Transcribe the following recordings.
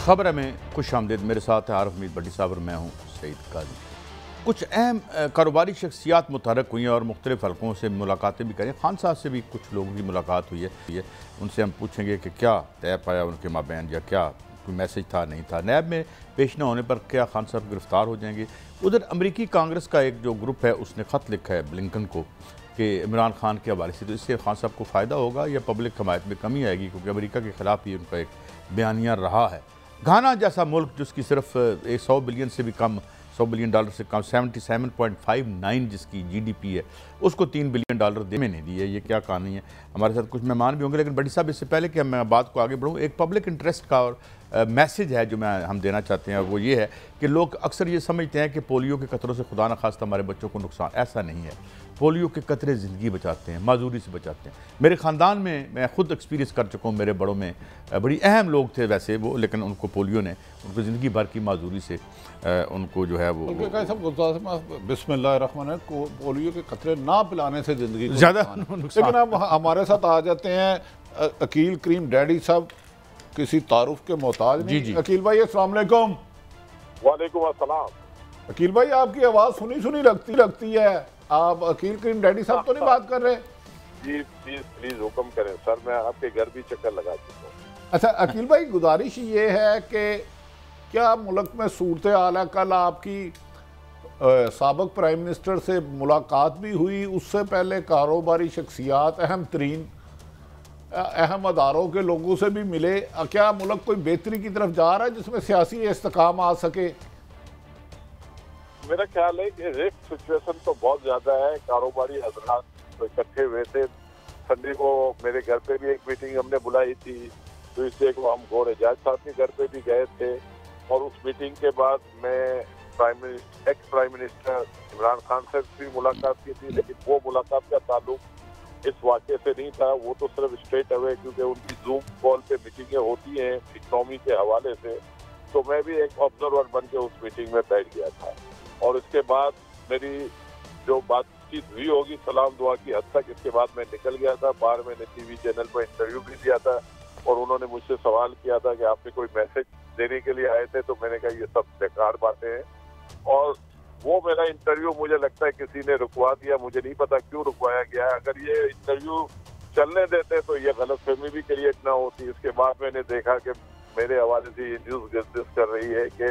खबर में खुश आमदीद। मेरे साथ है आरफ मीर भट्टी साहब और मैं हूँ सईद काजी। कुछ अहम कारोबारी शख्सियात मुतहरक हुई हैं और मुख्तलिफ हलकों से मुलाकातें भी करें। खान साहब से भी कुछ लोगों की मुलाकात हुई है। उनसे हम पूछेंगे कि क्या तय पाया उनके माबैन, या क्या कोई मैसेज था नहीं था, नैब में पेश न होने पर क्या खान साहब गिरफ्तार हो जाएंगे। उधर अमरीकी कांग्रेस का एक जो ग्रुप है उसने ख़त लिखा है ब्लिंकन को कि इमरान खान के हवाले से, तो इससे खान साहब को फ़ायदा होगा या पब्लिक हमायत में कमी आएगी, क्योंकि अमेरिका के ख़िलाफ़ ही उनका एक बयानिया रहा है। घाना जैसा मुल्क जिसकी सिर्फ 100 बिलियन से भी कम, $100 बिलियन से कम 77.59 जिसकी GDP है, उसको $3 बिलियन दे में नहीं दिए। ये क्या कहानी है। हमारे साथ कुछ मेहमान भी होंगे, लेकिन बड़ी साहब इससे पहले कि मैं बात को आगे बढ़ूँ, एक पब्लिक इंटरेस्ट का और मैसेज है जो हम देना चाहते हैं, और वो ये है कि लोग अक्सर ये समझते हैं कि पोलियो के कतरों से खुदा न खास्ता हमारे बच्चों को नुकसान। ऐसा नहीं है। पोलियो के कतरे ज़िंदगी बचाते हैं, माजूरी से बचाते हैं। मेरे ख़ानदान में मैं ख़ुद एक्सपीरियंस कर चुका हूँ, मेरे बड़ों में बड़ी अहम लोग थे वैसे वो, लेकिन उनको पोलियो ने उनको ज़िंदगी भर की माजूरी से उनको जो है वो बिस्मिल्लाहिर्रहमानिर्रहीम को पोलियो के कतरे ना पिलाने से ज़िंदगी ज़्यादा। लेकिन अब हमारे साथ आ जाते हैं अकील करीम डैडी साहब, किसी तारुफ के मोहताज नहीं। जी। अकील भाई अस्सलाम वालेकुम। वालेकुम अस्सलाम। अकील भाई आपकी आवाज़ सुनी सुनी लगती है। आप अकील करीम डैडी साहब तो नहीं बात कर रहे? जी प्लीज हुक्म करें सर, मैं आपके घर भी चक्कर लगा चुका हूँ। अच्छा अकील भाई, गुजारिश ये है कि क्या मुल्क में सूरत हाल है, कल आपकी साबिक प्राइम मिनिस्टर से मुलाकात भी हुई, उससे पहले कारोबारी शख्सियात अहम अदारों के लोगों से भी मिले। क्या मुल्क कोई बेहतरी की तरफ जा रहा है जिसमें सियासी इस्तेकाम आ सके? मेरा ख्याल है कि रिस्क सिचुएशन तो बहुत ज्यादा है। कारोबारी हजरात तो इकट्ठे हुए थे। संडे को मेरे घर पे भी एक मीटिंग हमने बुलाई थी, तो इससे को हम गौर एजाज साहब के घर पे भी गए थे, और उस मीटिंग के बाद मैं ex prime minister Imran Khan से भी मुलाकात की थी, लेकिन वो मुलाकात का ताल्लुक इस वाक़े से नहीं था। वो तो सिर्फ स्ट्रेट अवे, क्योंकि उनकी जूम कॉल पे मीटिंगें होती हैं इकनॉमी के हवाले से, तो मैं भी एक ऑब्जर्वर बन के उस मीटिंग में बैठ गया था। और इसके बाद मेरी जो बातचीत हुई होगी सलाम दुआ की हद तक, इसके बाद मैं निकल गया था बाहर। मैंने टीवी चैनल पर इंटरव्यू भी दिया था, और उन्होंने मुझसे सवाल किया था कि आपने कोई मैसेज देने के लिए आए थे, तो मैंने कहा ये सब बेकार बातें हैं। और वो मेरा इंटरव्यू मुझे लगता है किसी ने रुकवा दिया, मुझे नहीं पता क्यों रुकवाया गया। अगर ये इंटरव्यू चलने देते तो ये गलतफहमी भी क्रिएट ना होती। इसके बाद मैंने देखा कि मेरे हवाले से ये न्यूज़ गर्दिश कर रही है कि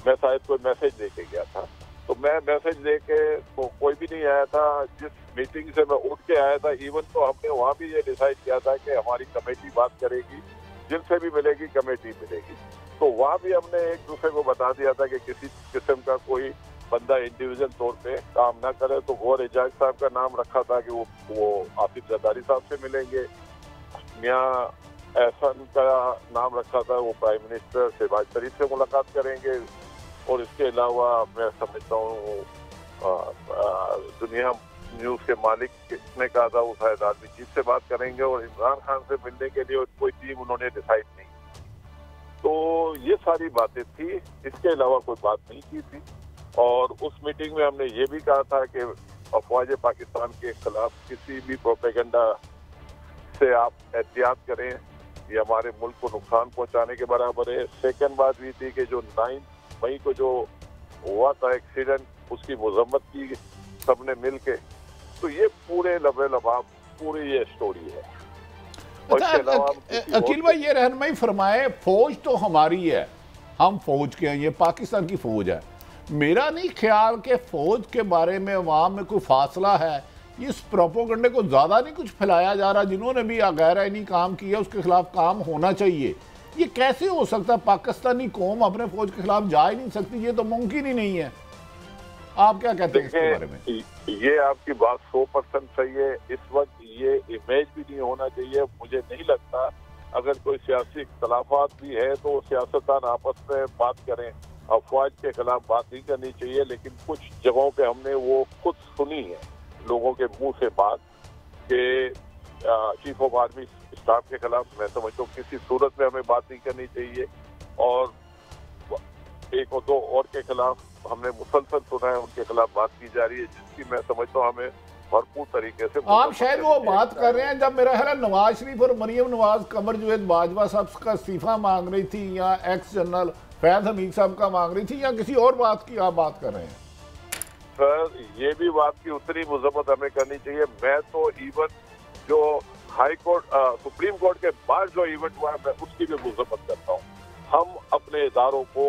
मैं शायद कोई मैसेज दे के गया था, तो मैं मैसेज दे के तो कोई भी नहीं आया था। जिस मीटिंग से मैं उठ के आया था, इवन तो हमने वहाँ भी ये डिसाइड किया था कि हमारी कमेटी बात करेगी, जिनसे भी मिलेगी कमेटी मिलेगी, तो वहाँ भी हमने एक दूसरे को बता दिया था कि किसी किस्म का कोई बंदा इंडिविजुअल तौर पे काम ना करे। तो गौर एजाज साहब का नाम रखा था कि वो आसिफ जरदारी साहब से मिलेंगे, मियाँ एहसन का नाम रखा था वो प्राइम मिनिस्टर शहबाज शरीफ से मुलाकात करेंगे, और इसके अलावा मैं समझता हूँ दुनिया न्यूज़ के मालिक ने कहा था वो शायद आर्मी चीफ से बात करेंगे, और इमरान खान से मिलने के लिए कोई टीम उन्होंने डिसाइड नहीं। तो ये सारी बातें थी, इसके अलावा कोई बात नहीं की थी। और उस मीटिंग में हमने ये भी कहा था कि अफवाज पाकिस्तान के खिलाफ किसी भी प्रोपेगेंडा से आप एहतियात करें, ये हमारे मुल्क को नुकसान पहुंचाने के बराबर है। सेकंड बात भी थी कि जो 9 मई को जो हुआ था एक्सीडेंट, उसकी मजम्मत की सबने मिल के। तो ये पूरे लबाब पूरी ये स्टोरी है। अच्छा अकील भाई, ये रहनुमाई फरमाए, फौज तो हमारी है, हम फौज के हैं, ये पाकिस्तान की फौज है। मेरा नहीं ख्याल कि फौज के बारे में अवाम में कोई फासला है। इस प्रोपोगंडे को ज़्यादा नहीं कुछ फैलाया जा रहा? जिन्होंने भी गैर आईनी काम किया उसके खिलाफ काम होना चाहिए। ये कैसे हो सकता? पाकिस्तानी कौम अपने फौज के खिलाफ जा ही नहीं सकती, ये तो मुमकिन ही नहीं है। आप क्या कहते हैं इसके बारे में? ये आपकी बात 100% सही है। इस वक्त ये इमेज भी नहीं होना चाहिए। मुझे नहीं लगता, अगर कोई सियासी इख्तलाफात भी है तो सियासतदान आपस में बात करें, अफवाज के खिलाफ बात नहीं करनी चाहिए। लेकिन कुछ जगहों पे हमने वो खुद सुनी है लोगों के मुंह से बात कि चीफ ऑफ आर्मी स्टाफ के खिलाफ, मैं समझता हूँ किसी सूरत में हमें बात नहीं करनी चाहिए। और एक और दो और के खिलाफ हमने मुसलसल सुना है, उनके खिलाफ बात की जा रही है, जिसकी मैं समझता हूँ हमें भरपूर तरीके से। आप शायद वो बात कर रहे हैं जब मेरा ख्याल है नवाज शरीफ और मरियम नवाज कमर जवेद बाजवा साहब का इस्तीफा मांग रही थी, या एक्स जनरल फैज हमीद साहब का मांग रही थी, या किसी और बात की आप बात कर रहे हैं? सर ये भी बात की उतनी मजम्मत हमें करनी चाहिए। मैं तो इवन जो हाई कोर्ट सुप्रीम कोर्ट के बाद जो इवेंट हुआ है मैं उसकी भी मजम्मत करता हूँ। हम अपने इदारों को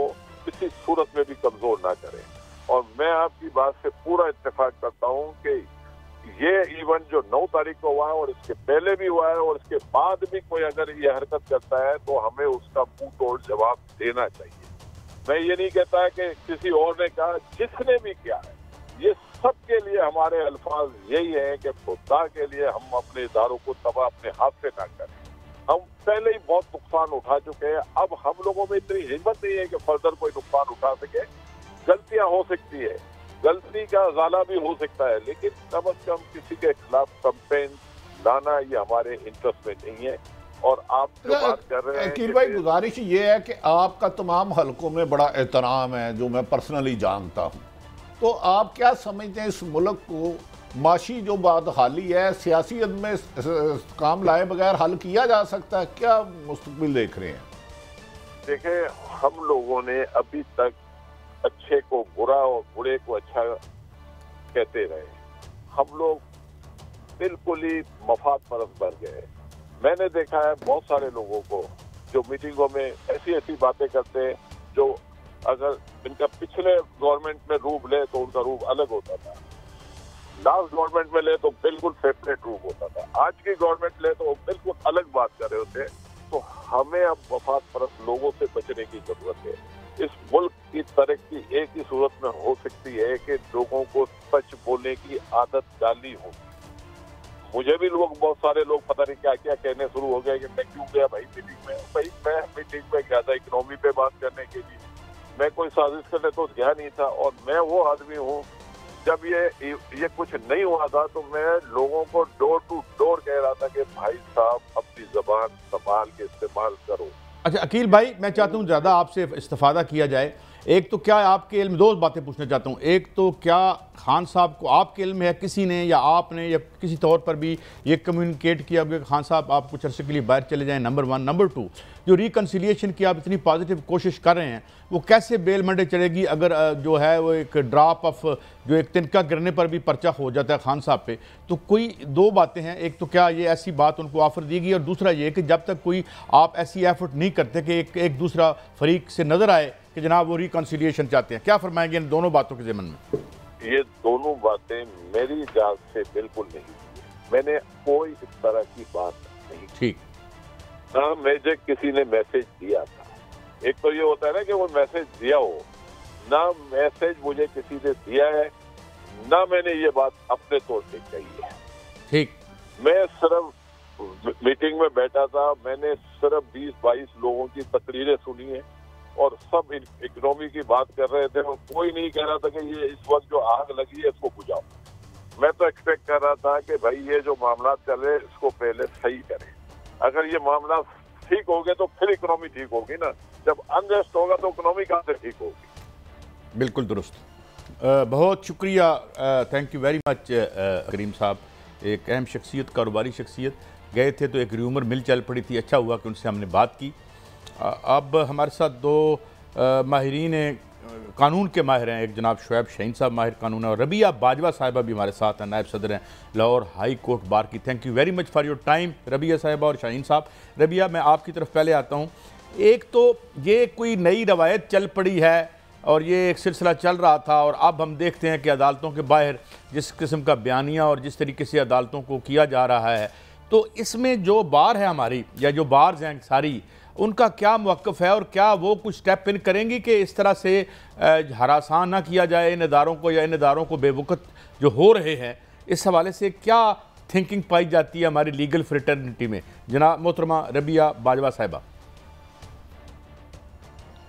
किसी सूरत में भी कमजोर ना करें, और मैं आपकी बात से पूरा इत्तेफाक करता हूँ कि ये इवेंट जो 9 तारीख को हुआ है और इसके पहले भी हुआ है और इसके बाद भी कोई अगर ये हरकत करता है तो हमें उसका मुंह तोड़ जवाब देना चाहिए। मैं ये नहीं कहता कि किसी और ने कहा, जिसने भी किया है, ये सब के लिए हमारे अल्फाज यही है कि खुदा के लिए हम अपने इदारों को तबाह अपने हाथ से ना करें। हम पहले ही बहुत नुकसान उठा चुके हैं, अब हम लोगों में इतनी हिम्मत नहीं है कि फर्दर कोई नुकसान उठा सके। गलतियां हो सकती है, गलती का ज़ाला भी हो सकता है, लेकिन कम अज कम किसी के खिलाफ कंपेन लाना ये हमारे इंटरेस्ट में नहीं है। और आप जो बात कर रहे हैं अकील भाई, गुजारिश ये है कि आपका तमाम हलकों में बड़ा एहतराम है जो मैं पर्सनली जानता हूँ, तो आप क्या समझते हैं इस मुल्क को माशी जो बदहाली है सियासियत में काम लाए बगैर हल किया जा सकता है? क्या मुस्तकबिल देख रहे हैं? देखिए, हम लोगों ने अभी तक अच्छे को बुरा और बुरे को अच्छा कहते रहे। हम लोग बिल्कुल ही मफाद परस्त बन गए। मैंने देखा है बहुत सारे लोगों को जो मीटिंगों में ऐसी ऐसी बातें करते हैं जो अगर इनका पिछले गवर्नमेंट में रूप ले तो उनका रूप अलग होता था, लास्ट गवर्नमेंट में ले तो बिल्कुल सेपरेट रूप होता था, आज की गवर्नमेंट ले तो बिल्कुल अलग बात कर रहे होते। तो हमें अब वफाद परस्त लोगों से बचने की जरूरत है। इस मुल्क की तरक्की एक ही सूरत में हो सकती है कि लोगों को सच बोलने की आदत डाली हो। मुझे भी लोग, बहुत सारे लोग पता नहीं क्या क्या कहने शुरू हो गए कि मैं क्यों गया भाई मीटिंग में। भाई मैं मीटिंग में गया था इकोनॉमी पे बात करने के लिए, मैं कोई साजिश करने तो गया नहीं था। और मैं वो आदमी हूँ, जब ये कुछ नहीं हुआ था तो मैं लोगों को डोर टू डोर कह रहा था कि भाई साहब अपनी जबान संभाल के इस्तेमाल करो। अच्छा अकील भाई, मैं चाहता हूँ ज़्यादा आपसे इस्तिफादा किया जाए। एक तो क्या आपके इल्म, दो बातें पूछना चाहता हूँ। एक तो क्या खान साहब को आपके इल्म है किसी ने या आपने या किसी तौर पर भी ये कम्युनिकेट किया कि खान साहब आप कुछ अरसे के लिए बाहर चले जाएं? नंबर 1। नंबर 2, जो रिकन्सिलिएशन की आप इतनी पॉजिटिव कोशिश कर रहे हैं वो कैसे बेल मंडे चलेगी अगर जो है वो एक ड्रॉप ऑफ जो एक तिनका गिरने पर भी पर्चा हो जाता है खान साहब पे? तो कोई दो बातें हैं। एक तो क्या ये ऐसी बात उनको ऑफर दी गई, और दूसरा ये कि जब तक कोई आप ऐसी एफर्ट नहीं करते कि एक दूसरा फरीक से नजर आए कि जनाब वो रिकन्सिलिएशन चाहते हैं, क्या फरमाएंगे इन दोनों बातों के ज़िम्न में? ये दोनों बातें मेरी जान से बिल्कुल नहीं हुई। मैंने कोई इस तरह की बात नहीं। ठीक, ना मुझे किसी ने मैसेज दिया था। एक तो ये होता है ना कि वो मैसेज दिया हो, ना मैसेज मुझे किसी ने दिया है, ना मैंने ये बात अपने तौर पे कही है। ठीक, मैं सिर्फ मीटिंग में बैठा था, मैंने सिर्फ 20-22 लोगों की तकरीरें सुनी है और सब इकोनॉमी की बात कर रहे थे और कोई नहीं कह रहा था कि ये इस वक्त जो आग लगी है इसको बुझाओ। मैं तो एक्सपेक्ट कर रहा था कि भाई ये जो मामला चल रहे इसको पहले सही करें। अगर ये मामला ठीक हो गए तो फिर इकोनॉमी ठीक होगी ना। जब अनरेस्ट होगा तो इकोनॉमी कहाँ से ठीक होगी? बिल्कुल दुरुस्त। बहुत शुक्रिया, थैंक यू वेरी मच करीम साहब। एक अहम शख्सियत, कारोबारी शख्सियत, गए थे तो एक र्यूमर मिल चल पड़ी थी, अच्छा हुआ कि उनसे हमने बात की। अब हमारे साथ दो माहिरीन कानून के माहिर हैं, एक जनाब शुएब शाहीन साहब माहिर कानून है, और रबिया बाजवा साहिबा भी हमारे साथ हैं, नायब सदर हैं लाहौर हाई कोर्ट बार की। Thank you very much for your time Rabia साहिबा और शाहीन साहब। रबिया, मैं आपकी तरफ पहले आता हूँ। एक तो ये कोई नई रवायत चल पड़ी है और ये एक सिलसिला चल रहा था, और अब हम देखते हैं कि अदालतों के बाहर जिस किस्म का बयानिया और जिस तरीके से अदालतों को किया जा रहा है, तो इसमें जो बार है हमारी या जो बार्स हैं सारी, उनका क्या मौक़िफ़ है और क्या वो कुछ स्टेप इन करेंगी कि इस तरह से हरासान ना किया जाए इन इदारों को या इन इदारों को बेवकूफ़ जो हो रहे हैं? इस हवाले से क्या थिंकिंग पाई जाती है हमारी लीगल फ्रेटर्निटी में? जनाब मोहतरमा रबिया बाजवा साहिबा।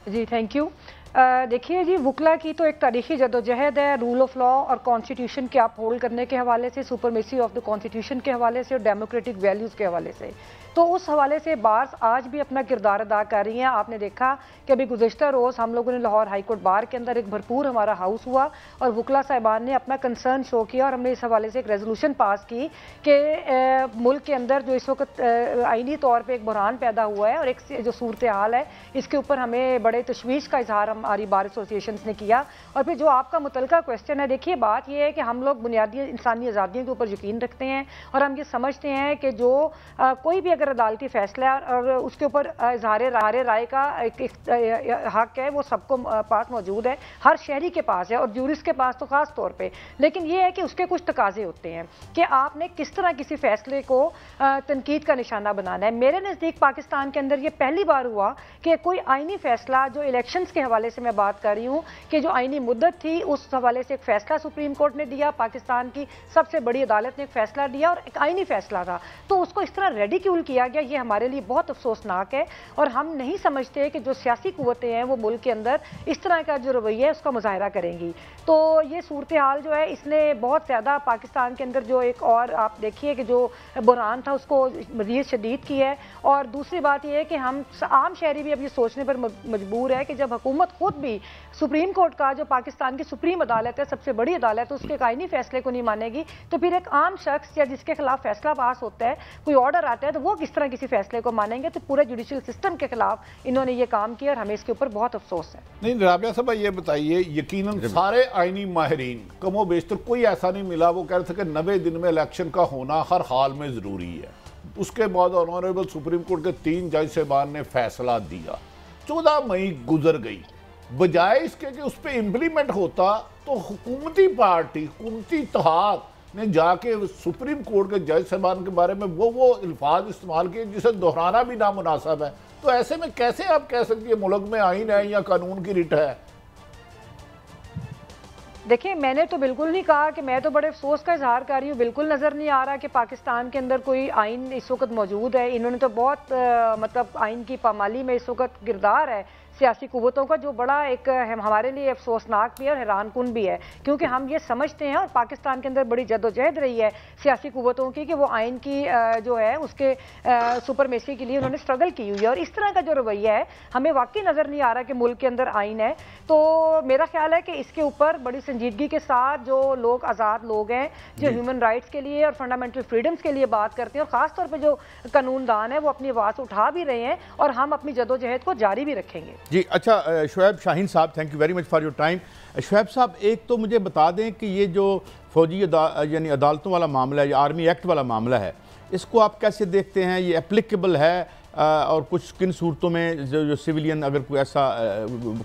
जी थैंक यू। देखिए जी, वकला की तो एक तारीखी जदोजहद है रूल ऑफ लॉ और कॉन्स्टिट्यूशन के आप होल्ड करने के हवाले से, सुपरमेसी ऑफ द कॉन्स्टिट्यूशन के हवाले से और डेमोक्रेटिक वैल्यूज़ के हवाले से। तो उस हवाले से बार्स आज भी अपना किरदार अदा कर रही हैं। आपने देखा कि अभी गुज़िश्ता रोज़ हम लोगों ने लाहौर हाई कोर्ट बार के अंदर एक भरपूर हमारा हाउस हुआ और वकला साहिबान ने अपना कंसर्न शो किया और हमने इस हवाले से एक रेजोल्यूशन पास की कि मुल्क के अंदर जो इस वक्त आईनी तौर पर एक बहरान पैदा हुआ है और एक जो सूरत हाल है, इसके ऊपर हमें बड़े तशवीश का इजहार हमारी बार एसोसिएशन ने किया। और फिर जो आपका मुतलका क्वेश्चन है, देखिए बात यह है कि हम लोग बुनियादी इंसानी आज़ादियों के ऊपर यकीन रखते हैं और हम ये समझते हैं कि जो कोई भी अगर अदालती फैसला है और उसके ऊपर इजहार राय का एक हक है, वो सबको पास मौजूद है, हर शहरी के पास है और जूरिस्ट के पास तो खास तौर पे। लेकिन ये है कि उसके कुछ तकाजे होते हैं कि आपने किस तरह किसी फैसले को तनकीद का निशाना बनाना है। मेरे नज़दीक पाकिस्तान के अंदर ये पहली बार हुआ कि कोई आईनी फैसला, जो इलेक्शंस के हवाले से मैं बात कर रही हूँ कि जो आईनी मुद्दत थी उस हवाले से एक फैसला सुप्रीम कोर्ट ने दिया, पाकिस्तान की सबसे बड़ी अदालत ने एक फैसला दिया और एक आईनी फैसला था, तो उसको इस तरह रेडिक्यूल किया गया। ये हमारे लिए बहुत अफसोसनाक है और हम नहीं समझते कि जो सियासी कुव्वतें हैं वो मुल्क के अंदर इस तरह का जो रवैया है उसका मुजाहरा करेंगी। तो ये सूरत हाल जो है इसने बहुत ज़्यादा पाकिस्तान के अंदर जो एक और आप देखिए कि जो बुरहान था उसको मज़ीद शदीद की है। और दूसरी बात यह है कि हम आम शहरी भी अब ये सोचने पर मजबूर है कि जब हुकूमत खुद भी सुप्रीम कोर्ट का, जो पाकिस्तान की सुप्रीम अदालत है, सबसे बड़ी अदालत, उसके आईनी फैसले को नहीं मानेगी, तो फिर एक आम शख्स या जिसके खिलाफ फैसला पास होता है, कोई ऑर्डर आता है, तो वो किस तरह किसी फैसले को मानेंगे। तो पूरे जुडिशल सिस्टम के खिलाफ इन्होंने ये काम किया और हमें इसके ऊपर बहुत अफसोस है। नहीं राबिया साहब, ये बताइए, यकीनन सारे आईनी माहिरीन कमो बेशतर कोई ऐसा नहीं मिला वो कह रहे थे कि 90 दिन में इलेक्शन का होना हर हाल में ज़रूरी है। उसके बाद ऑनरेबल सुप्रीम कोर्ट के 3 जज साहिबान ने फैसला दिया, 14 मई गुजर गई। बजाय इसके कि उस पर इम्प्लीमेंट होता तो हुकूमती पार्टी, हुकूमती इत्तेहाद ने जाके सुप्रीम कोर्ट के जज साहिबान के बारे में वो अल्फाज इस्तेमाल किए जिसे दोहराना भी नामुनासिब है। तो ऐसे में कैसे आप कह सकती है मुल्क में आइन है या कानून की रिट है? देखिए, मैंने तो बिल्कुल नहीं कहा कि, मैं तो बड़े अफसोस का इजहार कर रही हूँ, बिल्कुल नज़र नहीं आ रहा कि पाकिस्तान के अंदर कोई आइन इस वक्त मौजूद है। इन्होंने तो बहुत मतलब आइन की पामाली में इस वक्त किरदार है सियासी कुव्वतों का, जो बड़ा एक हमारे लिए अफसोसनाक भी है और हैरानकुन भी है, क्योंकि हम ये समझते हैं और पाकिस्तान के अंदर बड़ी जदोजहद रही है सियासी कुव्वतों की कि वो आइन की जो है उसके सुपरमेसी के लिए उन्होंने स्ट्रगल की हुई है। और इस तरह का जो रवैया है हमें वाकई नज़र नहीं आ रहा कि मुल्क के अंदर आइन है। तो मेरा ख्याल है कि इसके ऊपर बड़ी संजीदगी के साथ जो लोग, आज़ाद लोग हैं, जो ह्यूमन राइट्स के लिए और फंडामेंटल फ्रीडम्स के लिए बात करते हैं, और ख़ास तौर पर जो कानूनदान है, वो अपनी आवाज़ उठा भी रहे हैं और हम अपनी जदोजहद को जारी भी रखेंगे। जी अच्छा, शुएब शाहीन साहब, thank you very much for your time. Shoaib साहब, एक तो मुझे बता दें कि ये जो फौजी यानी अदालतों वाला मामला है, या आर्मी एक्ट वाला मामला है, इसको आप कैसे देखते हैं? ये एप्लीकेबल है और कुछ किन सूरतों में जो सिविलियन अगर कोई ऐसा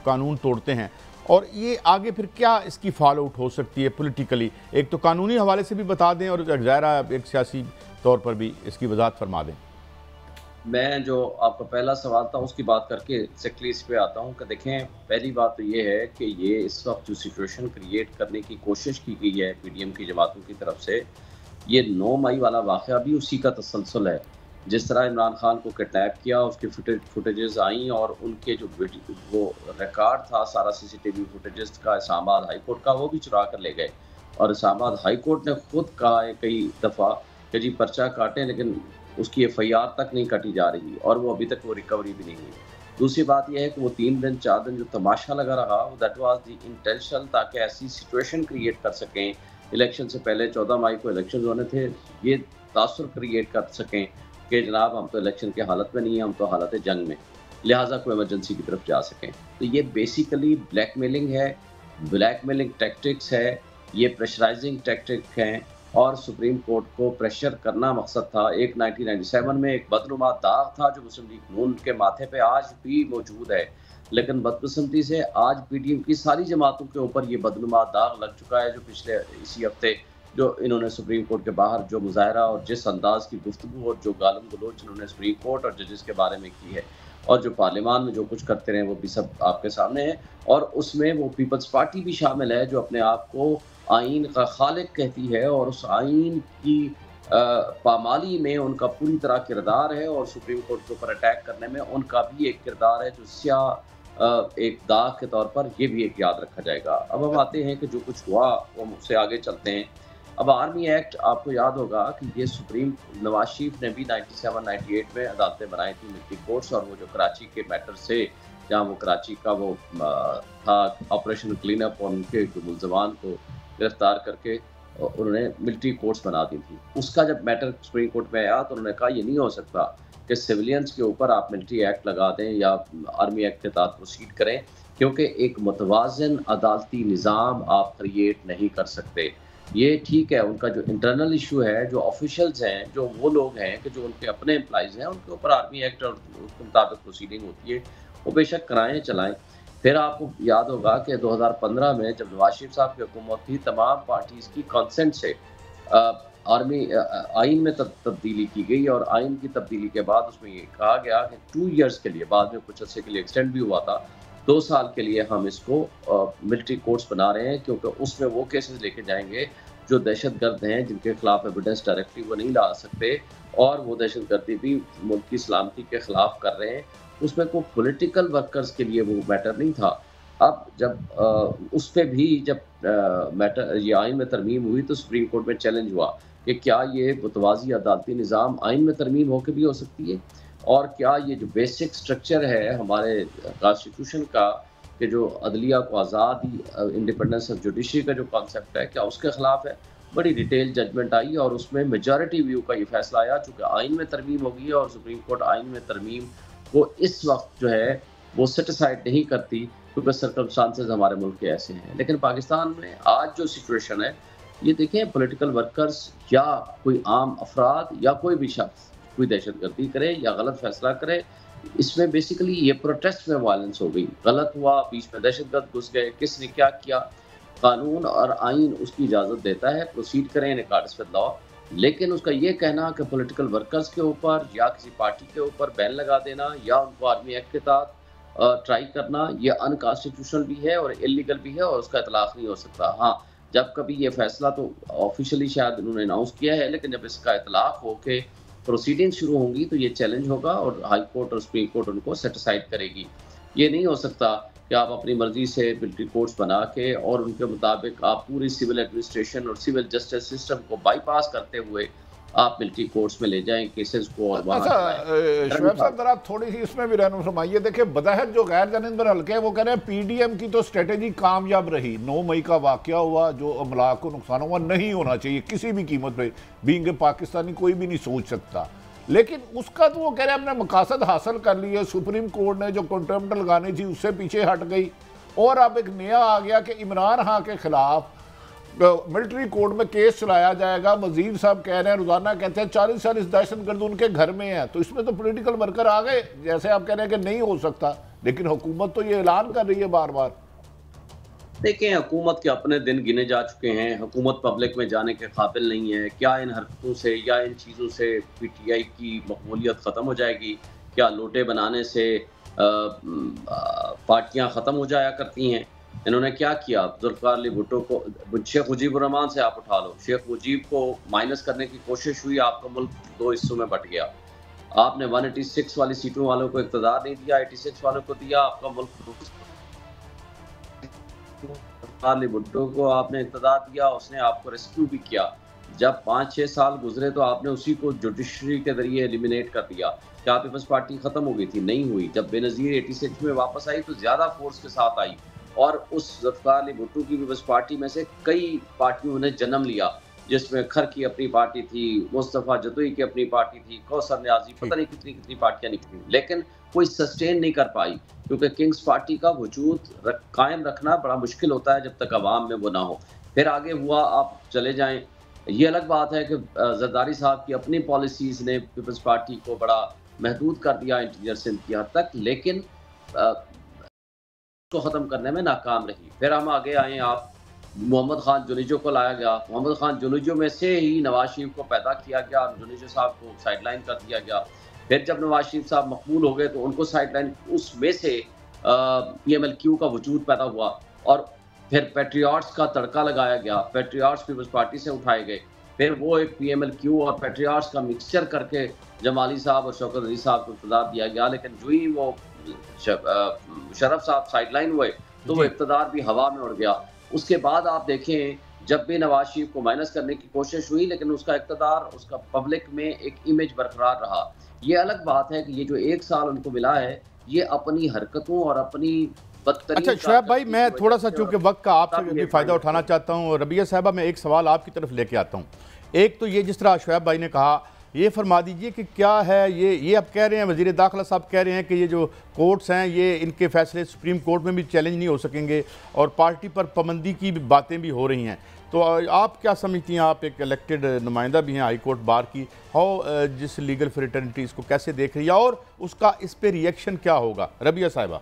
कानून तोड़ते हैं, और ये आगे फिर क्या इसकी फॉल आउट हो सकती है पॉलिटिकली? एक तो कानूनी हवाले से भी बता दें और ज़ाहिरा एक सियासी तौर पर भी इसकी वजाहत फरमा दें। मैं जो आपका पहला सवाल था उसकी बात करके एक्जैक्टली इस पे आता हूँ कि देखें, पहली बात तो ये है कि ये इस वक्त जो सिचुएशन क्रिएट करने की कोशिश की गई है पीडीएम की जमातों की तरफ से, ये 9 मई वाला वाक़या भी उसी का तसलसल है। जिस तरह इमरान खान को किडनैप किया, उसकी फुटेजेस आई और उनके जो वो रिकॉर्ड था सारा CCTV फुटेजेस का इस्लामाबाद हाई कोर्ट का, वो भी चुरा कर ले गए। और इस्लामाबाद हाई कोर्ट ने खुद कहा है कई दफ़ा कि जी पर्चा काटें, लेकिन उसकी FIR तक नहीं काटी जा रही और वो अभी तक वो रिकवरी भी नहीं हुई। दूसरी बात यह है कि वो 3 दिन 4 दिन जो तमाशा लगा रहा, वो दैट वाज द इंटेंशन, ताकि ऐसी सिचुएशन क्रिएट कर सकें इलेक्शन से पहले। 14 मई को इलेक्शन होने थे, ये तासुर क्रिएट कर सकें कि जनाब हम तो इलेक्शन की हालत में नहीं हैं, हम तो हालत जंग में, लिहाजा कोई इमरजेंसी की तरफ जा सकें। तो ये बेसिकली ब्लैकमेलिंग है, ब्लैकमेलिंग टैक्टिक्स है, ये प्रेशराइजिंग टैक्टिक हैं और सुप्रीम कोर्ट को प्रेशर करना मकसद था। एक 1997 में एक बदनुमा दाग था जो मुस्लिम लीग नून के माथे पे आज भी मौजूद है, लेकिन बदकिस्मती से आज पीडीएम की सारी जमातों के ऊपर ये बदनुमा दाग लग चुका है। जो पिछले इसी हफ्ते जो इन्होंने सुप्रीम कोर्ट के बाहर जो मुजाहरा और जिस अंदाज की गुफ्तगू और जो गालम गलोच इन्होंने सुप्रीम कोर्ट और जजेस के बारे में की है, और जो पार्लियामान में जो कुछ करते रहे, वो भी सब आपके सामने है। और उसमें वो पीपल्स पार्टी भी शामिल है जो अपने आप को आइन का खालिक कहती है, और उस आइन की पामाली में उनका पूरी तरह किरदार है, और सुप्रीम कोर्ट के ऊपर अटैक करने में उनका भी एक किरदार है जो स्याह एक दाग के तौर पर ये भी एक याद रखा जाएगा। अब हम आते हैं कि जो कुछ हुआ वो उससे आगे चलते हैं। अब आर्मी एक्ट आपको याद होगा कि ये सुप्रीम नवाज शरीफ ने भी 97-98 में अदालतें बनाई थी, मिलिट्री कोर्ट्स, और वो जो कराची के मैटर से जहाँ वो कराची का वो था ऑपरेशन क्लीन अप, और उनके मुलजमान को गिरफ्तार करके उन्होंने मिलिट्री कोर्ट्स बना दी थी। उसका जब मैटर सुप्रीम कोर्ट में आया तो उन्होंने कहा ये नहीं हो सकता कि सिविलियंस के ऊपर आप मिलिट्री एक्ट लगा दें या आर्मी एक्ट के तहत प्रोसीड करें, क्योंकि एक मुतवाज़न अदालती निज़ाम आप क्रिएट नहीं कर सकते। ये ठीक है, उनका जो इंटरनल इशू है, जो ऑफिशियल्स हैं, जो वो लोग हैं कि जो उनके अपने एम्प्लॉइज़ हैं, उनके ऊपर आर्मी एक्ट और उसके मुताबिक प्रोसीडिंग होती है, वो बेशक कराएँ चलाएँ। फिर आपको याद होगा कि 2015 में जब नवाज शरीफ साहब की हुकूमत थी, तमाम पार्टीज़ की कंसेंट से आर्मी आइन में तब्दीली की गई, और आइन की तब्दीली के बाद उसमें ये कहा गया कि 2 इयर्स के लिए, बाद में कुछ अर्से के लिए एक्सटेंड भी हुआ था, 2 साल के लिए हम इसको मिलिट्री कोर्ट्स बना रहे हैं, क्योंकि उसमें वो केसेस लेके जाएंगे जो दहशतगर्द हैं, जिनके खिलाफ एविडेंस डायरेक्टली वो नहीं ला सकते, और वो दहशतगर्दी भी मुल्क की सलामती के खिलाफ कर रहे हैं। उसमें कोई पॉलिटिकल वर्कर्स के लिए वो मैटर नहीं था। अब जब उस पर भी जब मैटर ये आइन में तरमीम हुई तो सुप्रीम कोर्ट में चैलेंज हुआ कि क्या ये मुतवाज़ी अदालती निज़ाम आइन में तरमीम होकर भी हो सकती है, और क्या ये जो बेसिक स्ट्रक्चर है हमारे कॉन्स्टिट्यूशन का कि जो अदलिया को आज़ादी, इंडिपेंडेंस ऑफ जुडिशरी का जो कॉन्सेप्ट है, क्या उसके ख़िलाफ़ है। बड़ी डिटेल जजमेंट आई और उसमें मेजॉरिटी व्यू का ये फैसला आया, चूँकि आइन में तरमीम होगी और सुप्रीम कोर्ट आइन में तरमीम वो इस वक्त जो है वो सेटिसाइड नहीं करती, क्योंकि सर्कमस्टांसेस हमारे मुल्क के ऐसे हैं। लेकिन पाकिस्तान में आज जो सिचुएशन है, ये देखें, पॉलिटिकल वर्कर्स या कोई आम अफराद या कोई भी शख्स कोई दहशतगर्दी करे या गलत फैसला करे, इसमें बेसिकली ये प्रोटेस्ट में वायलेंस हो गई, गलत हुआ, बीच में दहशतगर्द घुस गए, किसने क्या किया, कानून और आइन उसकी इजाज़त देता है, प्रोसीड करें इन अकॉर्डिंग विद लॉ। लेकिन उसका ये कहना कि पॉलिटिकल वर्कर्स के ऊपर या किसी पार्टी के ऊपर बैन लगा देना या उनको आर्मी एक्ट के तहत ट्राई करना, ये अनकॉन्स्टिट्यूशनल भी है और इलीगल भी है, और उसका इतलाक़ नहीं हो सकता। हाँ, जब कभी ये फैसला तो ऑफिशियली शायद उन्होंने अनाउंस किया है, लेकिन जब इसका इतलाक़ हो के प्रोसीडिंग शुरू होंगी तो ये चैलेंज होगा और हाई कोर्ट और सुप्रीम कोर्ट उनको सेटिसाइड करेगी। ये नहीं हो सकता कि आप अपनी मर्जी से मिलिट्री कोर्ट्स बना के और उनके मुताबिक आप पूरी सिविल एडमिनिस्ट्रेशन और सिविल जस्टिस सिस्टम को बाईपास करते हुए आप मिलिट्री कोर्ट्स में ले जाएं केसेस को। और शुएब साहब जरा थोड़ी सी इसमें भी रहनुमाई फरमाइए। देखिए, बज़ाहिर जो गैर जानिबदार हल्के हैं वो कह रहे हैं पीडीएम की तो स्ट्रेटेजी कामयाब रही, 9 मई का वाकया हुआ, जो अमला को नुकसान हुआ नहीं होना चाहिए किसी भी कीमत पे, बीइंग पाकिस्तानी कोई भी नहीं सोच सकता, लेकिन उसका तो वो कह रहे हैं हमने मकासद हासिल कर लिए, सुप्रीम कोर्ट ने जो कंटेम्प्ट लगानी थी उससे पीछे हट गई, और अब एक नया आ गया कि इमरान खान के खिलाफ मिलिट्री कोर्ट में केस चलाया जाएगा। वजीर साहब कह रहे हैं, रोजाना कहते हैं 40 दहशतगर्द उनके घर में है, तो इसमें तो पॉलिटिकल वर्कर आ गए, जैसे आप कह रहे हैं कि नहीं हो सकता, लेकिन हुकूमत तो ये ऐलान कर रही है बार बार। देखें, हुकूमत के अपने दिन गिने जा चुके हैं, हुकूमत पब्लिक में जाने के काबिल नहीं है। क्या इन हरकतों से या इन चीज़ों से पीटीआई की मकबूलियत ख़त्म हो जाएगी? क्या लोटे बनाने से पार्टियां ख़त्म हो जाया करती हैं? इन्होंने क्या किया? जुल्फ़िकार अली भुट्टो को, शेख मुजीबुर रहमान से आप उठा लो, शेख मुजीब को माइनस करने की कोशिश हुई, आपका मुल्क 2 हिस्सों में बट गया। आपने 186 वाली सीटों वालों को इक़्तिदार नहीं दिया, 86 वालों को दिया, आपका मुल्क अली भुट्टो को आपने इक़्तिदार दिया, उसने आपको रेस्क्यू भी किया। जब 5-6 साल गुजरे तो आपने उसी को जुडिशरी के जरिए एलिमिनेट कर दिया। क्या पीपल्स पार्टी खत्म हो गई थी? नहीं हुई। जब बेनज़ीर 86 में वापस आई तो ज़्यादा फोर्स के साथ आई, और उस जुल्फ़िकार अली भुट्टो की पीपल्स पार्टी में से कई पार्टियों ने जन्म लिया, जिसमें खर की अपनी पार्टी थी, मुस्तफ़ा जतोई की अपनी पार्टी थी, कौसर न्याजी, पता नहीं कितनी कितनी पार्टियां निकली, लेकिन कोई सस्टेन नहीं कर पाई, क्योंकि किंग्स पार्टी का वजूद कायम रखना बड़ा मुश्किल होता है जब तक अवाम में वो ना हो। फिर आगे हुआ, आप चले जाएं, ये अलग बात है कि जरदारी साहब की अपनी पॉलिसीज़ ने पीपल्स पार्टी को बड़ा महदूद कर दिया इंटीरियर सिंध की हद तक, लेकिन को ख़त्म करने में नाकाम रही। फिर हम आगे आए, आप मोहम्मद खान जुनेजो को लाया गया, मोहम्मद खान जुनेजो में से ही नवाज शरीफ को पैदा किया गया, जुनेजो साहब को साइडलाइन कर दिया गया। फिर जब नवाज शरीफ साहब मकबूल हो गए तो उनको साइडलाइन, उसमें से PMLQ का वजूद पैदा हुआ, और फिर पेट्रियाट्स का तड़का लगाया गया, पेट्रियाट्स पीपल्स पार्टी से उठाए गए, फिर वो एक PMLQ और पेट्रियाट्स का मिक्सचर करके जमाली साहब और शौकत अली साहब को इक़्तिदार दिया गया। लेकिन जो ही वो शरफ साहब साइडलाइन हुए तो वो इक़्तिदार भी हवा में उड़ गया। उसके बाद आप देखें जब भी नवाज शरीफ को माइनस करने की कोशिश हुई, लेकिन उसका इक़्तिदार, उसका पब्लिक में एक इमेज बरकरार रहा। ये अलग बात है कि ये जो 1 साल उनको मिला है, ये अपनी हरकतों और अपनी अच्छा शोएब भाई, मैं थोड़ा सा चूंकि वक्त का आपसे भी फ़ायदा उठाना चाहता हूँ, और रबिया साहबा मैं एक सवाल आपकी तरफ लेके आता हूँ। एक तो ये जिस तरह शोएब भाई ने कहा, ये फरमा दीजिए कि क्या है ये अब कह रहे हैं, वज़ीर दाखिला साहब कह रहे हैं कि ये जो कोर्ट्स हैं ये इनके फैसले सुप्रीम कोर्ट में भी चैलेंज नहीं हो सकेंगे, और पार्टी पर पाबंदी की बातें भी हो रही हैं। तो आप क्या समझती हैं, आप एक इलेक्टेड नुमाइंदा भी हैं हाई कोर्ट बार की, हाउ जिस लीगल फ्रेटर्निटीज़ को कैसे देख रही है और उसका इस पर रिएक्शन क्या होगा? रबिया साहिबा।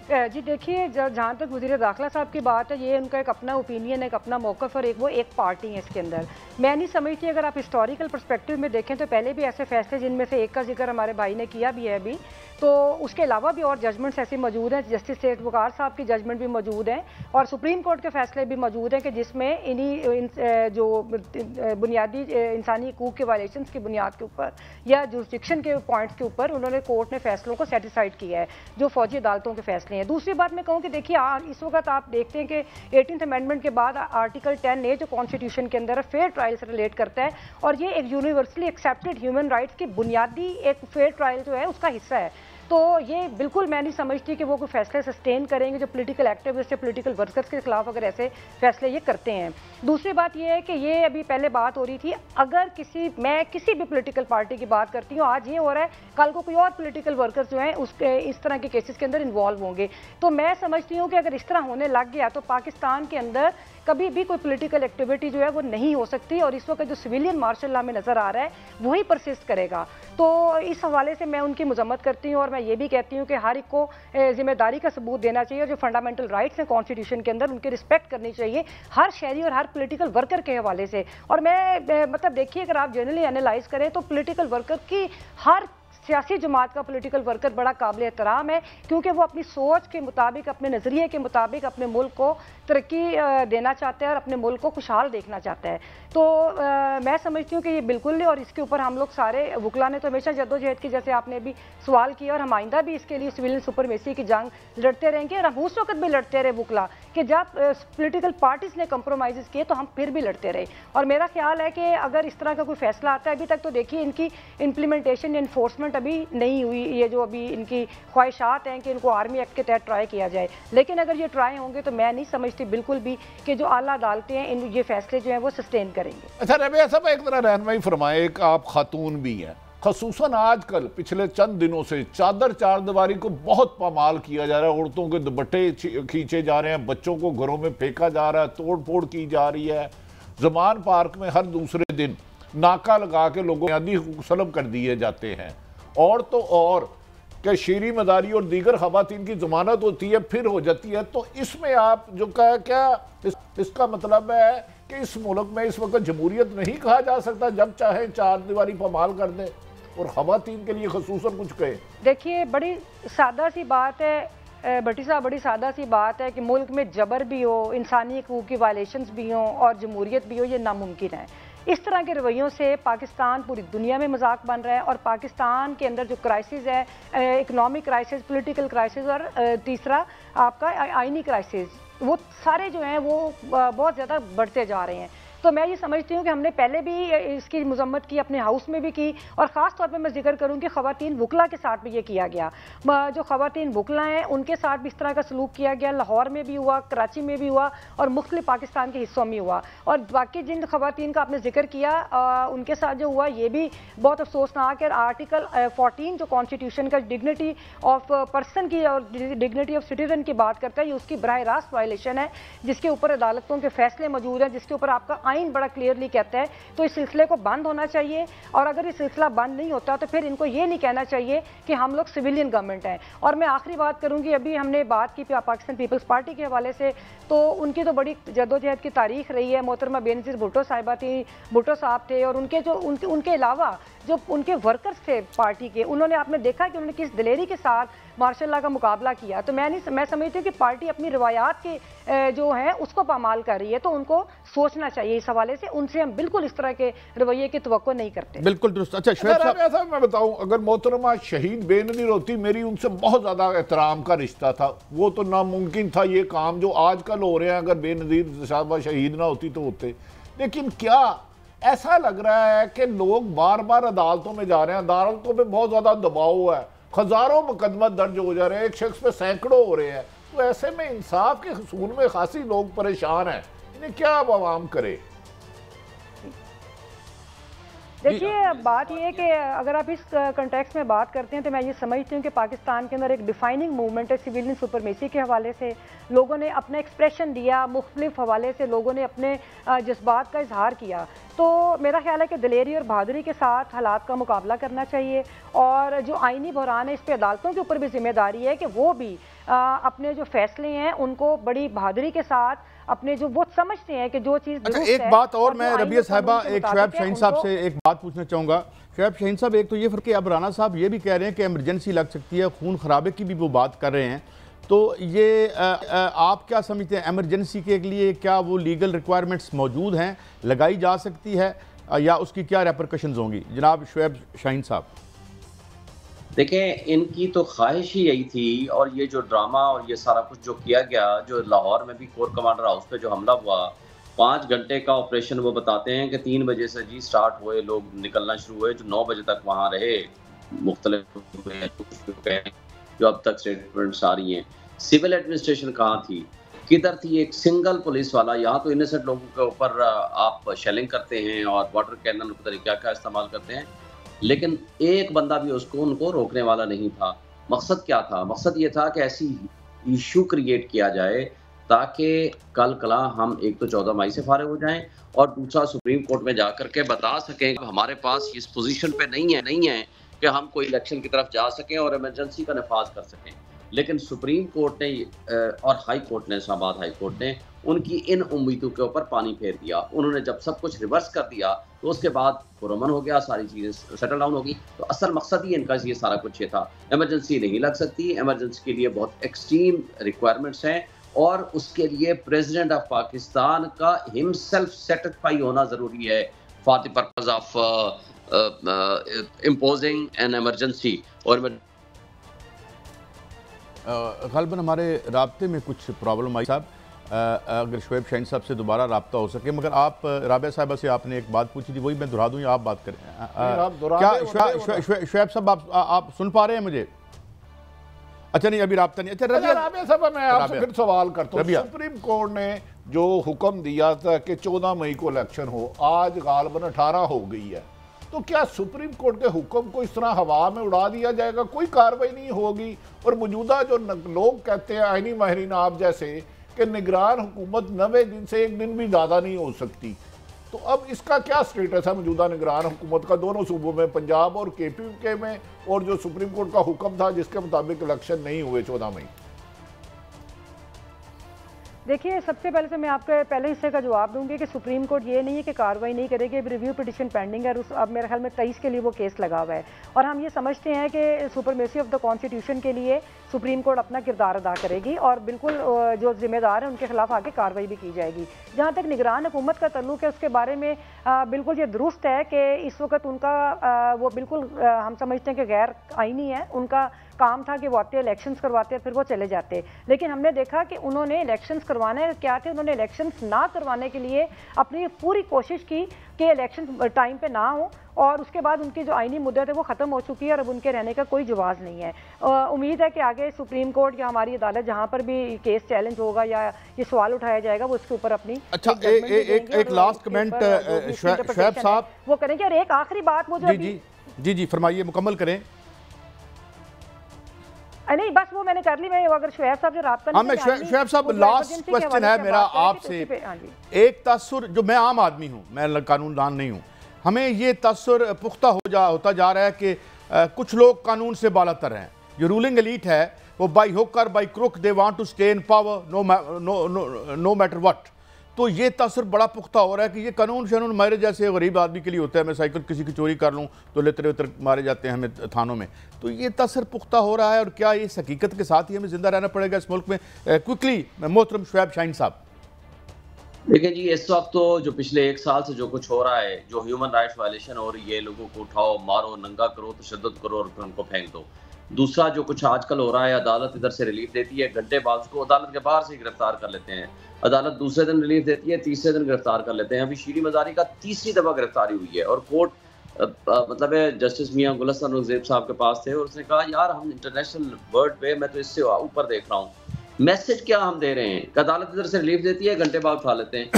जी देखिए, जहाँ तक वज़ीर दाखिला साहब की बात है, ये उनका एक अपना ओपिनियन है, एक अपना मौक़िफ़, और वो एक पार्टी है इसके अंदर। मैं नहीं समझती, अगर आप हिस्टोरिकल पर्सपेक्टिव में देखें तो पहले भी ऐसे फैसले, जिनमें से एक का जिक्र हमारे भाई ने किया भी है अभी, तो उसके अलावा भी और जजमेंट्स ऐसे मौजूद हैं, जस्टिस सेठ वकार साहब की जजमेंट भी मौजूद हैं और सुप्रीम कोर्ट के फैसले भी मौजूद हैं कि जिसमें जो बुनियादी इंसानी हकूक़ के वायलेशंस की बुनियाद के ऊपर या जुरिस्डिक्शन के पॉइंट्स के ऊपर उन्होंने कोर्ट ने फैसलों को सेटिसाइड किया है, जो फौजी अदालतों के फैसले हैं। दूसरी बात मैं कहूँ कि देखिए, इस वक्त आप देखते हैं कि 18th अमेंडमेंट के बाद आर्टिकल 10A जो कॉन्स्टिट्यूशन के अंदर फेयर ट्रायल से रिलेट करता है, और ये एक यूनिवर्सली एक्सेप्टेड ह्यूमन राइट्स की बुनियादी एक फेयर ट्रायल जो है उसका हिस्सा है। तो ये बिल्कुल मैं नहीं समझती कि वो कोई फैसले सस्टेन करेंगे जो पॉलिटिकल एक्टिविस्ट या पॉलिटिकल वर्कर्स के खिलाफ अगर ऐसे फैसले ये करते हैं। दूसरी बात ये है कि ये अभी पहले बात हो रही थी, अगर मैं किसी भी पॉलिटिकल पार्टी की बात करती हूँ, आज ये हो रहा है, कल को कोई और पॉलिटिकल वर्कर्स जो हैं उसके इस तरह के केसेस के अंदर इन्वॉल्व होंगे। तो मैं समझती हूँ कि अगर इस तरह होने लग गया तो पाकिस्तान के अंदर कभी भी कोई पॉलिटिकल एक्टिविटी जो है वो नहीं हो सकती, और इस वक्त जो सिविलियन मार्शल लॉ में नज़र आ रहा है वही परसिस्ट करेगा। तो इस हवाले से मैं उनकी मजम्मत करती हूँ, और मैं ये भी कहती हूँ कि हर एक को जिम्मेदारी का सबूत देना चाहिए, और जो फंडामेंटल राइट्स हैं कॉन्स्टिट्यूशन के अंदर उनकी रिस्पेक्ट करनी चाहिए हर शहरी और हर पॉलिटिकल वर्कर के हवाले से। और मैं मतलब देखिए, अगर आप जनरली एनालाइज करें तो पॉलिटिकल वर्कर की हर सियासी जमात का पॉलिटिकल वर्कर बड़ा काबिल एहतराम है, क्योंकि वो अपनी सोच के मुताबिक, अपने नज़रिए के मुताबिक अपने मुल्क को तरक्की देना चाहता है और अपने मुल्क को खुशहाल देखना चाहता है। तो मैं समझती हूँ कि ये बिल्कुल है, और इसके ऊपर हम लोग सारे वकला ने तो हमेशा जद्दोजहद की, जैसे आपने भी सवाल किया, और हम आइंदा भी इसके लिए सिविलियन सुपरमेसी की जंग लड़ते रहेंगे, और हम उस वक्त भी लड़ते रहे वकला कि जब पॉलिटिकल पार्टीज़ ने कंप्रोमाइज़ किए तो हम फिर भी लड़ते रहे। और मेरा ख्याल है कि अगर इस तरह का कोई फैसला आता है, अभी तक तो देखिए इनकी इम्प्लीमेंटेशन, इन्फोर्समेंट अभी नहीं हुई, ये जो अभी इनकी ख्वाहिशात हैं कि इनको आर्मी एक्ट के तहत ट्राई किया जाए, लेकिन अगर ये ट्राई होंगे तो मैं नहीं समझती बिल्कुल भी कि जो आला अदालतें हैं ये फैसले जो हैं वो सस्टेन करेंगे। अच्छा रबिया साहब, एक तरह रहनुमाई फरमाए, एक आप खातून भी हैं, खसूसन आजकल पिछले चंद दिनों से चार दीवारी को बहुत पामाल किया जा रहा है, औरतों के दुपट्टे खींचे जा रहे हैं, बच्चों को घरों में फेंका जा रहा है, तोड़ फोड़ की जा रही है। जमान पार्क में हर दूसरे दिन नाका लगा के लोगों बुनियादी हुकूक सलब कर दिए जाते हैं, और तो और कि शीरी मदारी और दीगर खवातीन की जमानत होती है फिर हो जाती है। तो इसमें आप जो कहा, क्या इसका मतलब है कि इस मुल्क में इस वक्त जमहूरियत नहीं कहा जा सकता, जब चाहे चार दीवारी पामाल कर दे और खवातीन के लिए खसूसन कुछ कहे? देखिए, बड़ी सादा सी बात है भट्टी साहब, बड़ी सादा सी बात है कि मुल्क में जबर भी हो, इंसानी हकूक़ की वायलेशंस भी हों और जमहूरियत भी हो, ये नामुमकिन है। इस तरह के रवैयों से पाकिस्तान पूरी दुनिया में मजाक बन रहा है, और पाकिस्तान के अंदर जो क्राइसिस है, इकोनॉमिक क्राइसिस, पॉलिटिकल क्राइसिस, और तीसरा आपका आइनी क्राइसिस, वो सारे जो हैं वो बहुत ज़्यादा बढ़ते जा रहे हैं। तो मैं ये समझती हूँ कि हमने पहले भी इसकी मजम्मत की, अपने हाउस में भी की, और ख़ास तौर पे मैं जिक्र करूँगी ख़वातीन वकला के साथ भी ये किया गया। जो ख़वातीन वकला हैं उनके साथ भी इस तरह का सलूक किया गया, लाहौर में भी हुआ, कराची में भी हुआ, और मुख्तलिफ पाकिस्तान के हिस्सों में हुआ। और बाकी जिन ख़वातीन का आपने जिक्र किया उनके साथ जो हुआ, ये भी बहुत अफसोसनाक है। आर्टिकल 14 जो कॉन्स्टिट्यूशन का डिग्निटी ऑफ पर्सन की और डिग्निटी ऑफ सिटीजन की बात करता है, ये उसकी बराह रास्त वायलेशन है, जिसके ऊपर अदालतों के फैसले मौजूद हैं, जिसके ऊपर आपका आइन बड़ा क्लियरली कहता है। तो इस सिलसिले को बंद होना चाहिए, और अगर ये सिलसिला बंद नहीं होता तो फिर इनको ये नहीं कहना चाहिए कि हम लोग सिविलियन गवर्नमेंट हैं। और मैं आखिरी बात करूंगी, अभी हमने बात की पाकिस्तान पीपल्स पार्टी के हवाले से, तो उनकी तो बड़ी जद्दोजहद की तारीख रही है। मोहतरमा बेनज़ीर भुट्टो साहिबा थी, भुट्टो साहब थे, और उनके अलावा जो उनके वर्कर्स थे पार्टी के, उन्होंने, आपने देखा कि उन्होंने किस दिलेरी के साथ मार्शल लॉ का मुकाबला किया। तो मैं समझती हूँ कि पार्टी अपनी रवायात के जो है उसको पामाल कर रही है, तो उनको सोचना चाहिए इस हवाले से। उनसे हम बिल्कुल इस तरह के रवैये की तवक्को नहीं करते। बिल्कुल दुरुस्त। अच्छा शुएब साहब, ऐसा मैं बताऊं, अगर मोहतरमा शहीद बेनज़ीर होती, मेरी उनसे बहुत ज़्यादा एहतराम का रिश्ता था। वो तो नामुमकिन था ये काम जो आजकल हो रहे हैं, अगर बेनज़ीर साहबा शहीद ना होती तो होते। लेकिन क्या ऐसा लग रहा है कि लोग बार बार अदालतों में जा रहे हैं, अदालतों में बहुत ज़्यादा दबाव है, हज़ारों मुकदमा दर्ज हो जा रहे हैं, एक शख्स पे सैकड़ों हो रहे हैं। तो ऐसे में इंसाफ के हसूल में खासी लोग परेशान हैं, इन्हें क्या अब आवाम करे? देखिए, बात यह है कि अगर आप इस कंटेक्स्ट में बात करते हैं तो मैं ये समझती हूँ कि पाकिस्तान के अंदर एक डिफाइनिंग मूवमेंट है सिविलियन सुपरमेसी के हवाले से। लोगों ने अपना एक्सप्रेशन दिया, मुख्तलिफ हवाले से लोगों ने अपने जज्बात का इजहार किया। तो मेरा ख्याल है कि दिलेरी और बहादुरी के साथ हालात का मुकाबला करना चाहिए। और जो आइनी बहरान है, इस पर अदालतों के ऊपर भी जिम्मेदारी है कि वो भी अपने जो फैसले हैं उनको बड़ी बहादुरी के साथ अपने, जो वो समझते हैं कि जो चीज़ अच्छा एक बात और मैं रबिया साहिबा, एक शुएब शाहीन साहब से एक बात पूछना चाहूँगा। शुएब शाहीन साहब, एक तो ये फ़र्क है, अब राना साहब ये भी कह रहे हैं कि इमरजेंसी लग सकती है, खून खराबे की भी वो बात कर रहे हैं। तो ये आप क्या समझते हैं, इमरजेंसी के लिए क्या वो लीगल रिक्वायरमेंट्स मौजूद हैं, लगाई जा सकती है, या उसकी क्या रेपरकशंस होंगी? जनाब शुएब शाहीन साहब। देखें, इनकी तो ख्वाहिश ही यही थी, और ये जो ड्रामा और ये सारा कुछ जो किया गया, जो लाहौर में भी कोर कमांडर हाउस पे जो हमला हुआ, 5 घंटे का ऑपरेशन, वो बताते हैं कि 3 बजे से जी स्टार्ट हुए, लोग निकलना शुरू हुए, जो 9 बजे तक वहाँ रहे, मुख्तलिफ जो अब तक स्टेटमेंट्स आ रही हैं। सिविल एडमिनिस्ट्रेशन कहाँ थी, किधर थी? एक सिंगल पुलिस वाला। यहाँ तो इनोसेंट लोगों के ऊपर आप शेलिंग करते हैं और वाटर कैनन पता नहीं क्या क्या इस्तेमाल करते हैं, लेकिन एक बंदा भी उनको रोकने वाला नहीं था। मकसद क्या था? मकसद ये था कि ऐसी इशू क्रिएट किया जाए ताकि कल कला हम एक तो 14 मई से फारिग हो जाएं, और दूसरा सुप्रीम कोर्ट में जाकर के बता सकें कि हमारे पास इस पोजीशन पे नहीं है कि हम कोई इलेक्शन की तरफ जा सकें और इमरजेंसी का नफाज कर सकें। लेकिन सुप्रीम कोर्ट ने और हाई कोर्ट ने, इस्लामाबाद हाई कोर्ट ने उनकी इन उम्मीदों के ऊपर पानी फेर दिया। उन्होंने जब सब कुछ रिवर्स कर दिया तो उसके बाद पुरअमन हो गया, सारी चीज़ें सेटल डाउन हो गई। तो असल मकसद ही इनका ये सारा कुछ ये था। इमरजेंसी नहीं लग सकती, इमरजेंसी के लिए बहुत एक्सट्रीम रिक्वायरमेंट्स हैं, और उसके लिए प्रेसिडेंट ऑफ पाकिस्तान का हिमसेल्फ सेटिस्फाई होना ज़रूरी है for the purpose of imposing an emergency. और ग़ालिबन हमारे राब्ते में कुछ प्रॉब्लम आई साहब, अगर शुएब शाहीन साहब से दोबारा रब्ता हो सके। मगर आप राबिया साहिबा से आपने एक बात पूछी थी, वही मैं दोहरा दूँ या आप बात करें? क्या शुएब साहब आप सुन पा रहे हैं मुझे? अच्छा नहीं, अभी राब्ता नहीं। अच्छा राबिया साहब, मैं आपसे फिर सवाल करता हूँ। सुप्रीम कोर्ट ने जो हुक्म दिया था कि 14 मई को इलेक्शन हो, आज ग़ालिबन 18 हो गई है, तो क्या सुप्रीम कोर्ट के हुक्म को इस तरह हवा में उड़ा दिया जाएगा, कोई कार्रवाई नहीं होगी? और मौजूदा जो लोग कहते हैं, आईनी माहिरीन आप जैसे, कि निगरान हुकूमत 90 दिन से 1 दिन भी ज़्यादा नहीं हो सकती, तो अब इसका क्या स्टेटस है मौजूदा निगरान हुकूमत का दोनों सूबों में, पंजाब और KPK में, और जो सुप्रीम कोर्ट का हुक्म था जिसके मुताबिक इलेक्शन नहीं हुए 14 मई? देखिए, सबसे पहले तो मैं आपके पहले हिस्से का जवाब दूंगी कि सुप्रीम कोर्ट ये नहीं है कि कार्रवाई नहीं करेगी। अब रिव्यू पिटिशन पेंडिंग है, अब मेरे ख्याल में 23 के लिए वो केस लगा हुआ है, और हम ये समझते हैं कि सुपरमेसी ऑफ द कॉन्स्टिट्यूशन के लिए सुप्रीम कोर्ट अपना किरदार अदा करेगी, और बिल्कुल जो जिम्मेदार हैं उनके खिलाफ आगे कार्रवाई भी की जाएगी। जहाँ तक निगरान हुकूमत का तल्लुक है, उसके बारे में बिल्कुल ये दुरुस्त है कि इस वक्त उनका वो बिल्कुल हम समझते हैं कि गैर आईनी है। उनका काम था कि वो आते इलेक्शंस करवाते फिर वो चले जाते, लेकिन हमने देखा कि उन्होंने इलेक्शंस करवाने क्या थे, उन्होंने इलेक्शंस ना करवाने के लिए अपनी पूरी कोशिश की कि इलेक्शन टाइम पे ना हो, और उसके बाद उनकी जो आईनी मुद्दत है वो ख़त्म हो चुकी है, और अब उनके रहने का कोई जवाज़ नहीं है। उम्मीद है कि आगे सुप्रीम कोर्ट या हमारी अदालत जहाँ पर भी केस चैलेंज होगा या ये सवाल उठाया जाएगा, वो उसके ऊपर अपनी एक लास्ट कमेंट शुएब साहब वो करेंगे। और एक आखिरी बात, वो जो जी फरमाइए, मुकम्मल करें। नहीं, बस वो मैंने कर ली। मैं अगर शुएब साहब जो राब्ता हाँ, मैं शुएब साहब, लास्ट क्वेश्चन है मेरा आपसे। एक तसुर, जो मैं आम आदमी हूँ, मैं कानूनदान नहीं हूँ, हमें ये तसुर पुख्ता होता जा रहा है कि कुछ लोग कानून से बालातर हैं। जो रूलिंग एलीट है वो बाई हुक और by crook they want to stay in power no matter what. तो ये तासर बड़ा पुख्ता हो रहा है कि ये कानून शानून हमारे जैसे गरीब आदमी के लिए होता है। मैं साइकिल किसी की चोरी कर लूँ तो लेतर वेतर मारे जाते हैं हमें थानों में। तो ये तासर पुख्ता हो रहा है, और क्या इस हकीकत के साथ ही हमें जिंदा रहना पड़ेगा इस मुल्क में? क्विकली मोहतरम शुएब शाहीन साहब। देखिए जी, इस वक्त तो जो पिछले 1 साल से जो कुछ हो रहा है, जो ह्यूमन राइट्स वायलेशन हो रही है, लोगों को उठाओ, मारो, नंगा करो, तशद्दुद करो और फिर उनको फेंक दो। दूसरा जो कुछ आजकल हो रहा है, अदालत इधर से रिलीफ देती है, घंटे बाद उसको अदालत के बाहर से ही गिरफ्तार कर लेते हैं। अदालत दूसरे दिन रिलीफ देती है, तीसरे दिन गिरफ्तार कर लेते हैं। अभी शीरी मजारी का तीसरी दफा गिरफ्तारी हुई है, और कोर्ट मतलब है जस्टिस मियां गुलशन नज़ीब साहब के पास थे, और उसने कहा यार हम इंटरनेशनल वर्ड पे, मैं तो इससे ऊपर देख रहा हूँ, मैसेज क्या हम दे रहे हैं। अदालत इधर से रिलीफ देती है, घंटे बाद उठा लेते हैं।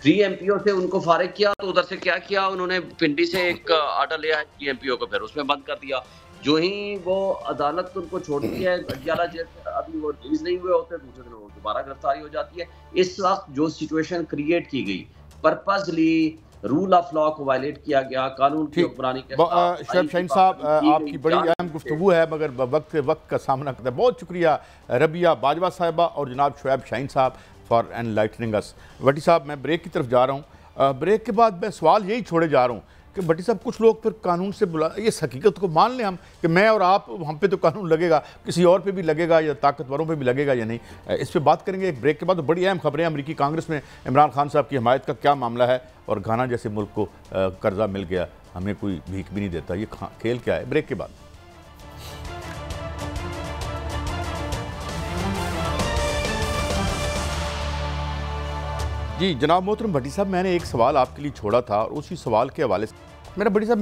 3 एमपीओ से उनको फारिग किया, तो उधर से क्या किया उन्होंने, पिंडी से एक आर्डर लिया है 3 एमपीओ को, फिर उसमें बंद कर दिया। जो ही वो अदालत उनको छोड़ती है अडियाला जेल से, अभी वो रिलीज नहीं हुए होते, दूसरे दिन वो दोबारा गिरफ्तारी हो जाती है। इस वक्त जो सिचुएशन क्रिएट की गई, पर्पसली रूल ऑफ लॉ को वायलेट किया गया, कानून की हुक्मरानी के साथ। शुएब शाहीन साहब, आपकी बड़ी अहम गुफ्तगू है, मगर वक्त का सामना करता है। बहुत शुक्रिया रबिया बाजवा साहिबा और जनाब शुएब शाहीन साहब फॉर एनलाइटनिंग अस। भट्टी साहब, मैं ब्रेक की तरफ जा रहा हूँ। ब्रेक के बाद मैं सवाल यही छोड़े जा रहा हूँ कि भट्टी साहब, कुछ लोग फिर कानून से बुला, ये हकीकत को मान लें हम कि मैं और आप, हम पे तो कानून लगेगा, किसी और पे भी लगेगा या ताकतवरों पे भी लगेगा या नहीं, इस पर बात करेंगे एक ब्रेक के बाद। बड़ी अहम खबरें, अमरीकी कांग्रेस में इमरान खान साहब की हमायत का क्या मामला है, और घाना जैसे मुल्क को कर्जा मिल गया, हमें कोई भीख भी नहीं देता, ये खेल क्या है? ब्रेक के बाद। जी जनाब मोहतरम भट्टी साहब, मैंने एक सवाल आपके लिए छोड़ा था, और उसी सवाल के हवाले से मेरा भट्टी साहब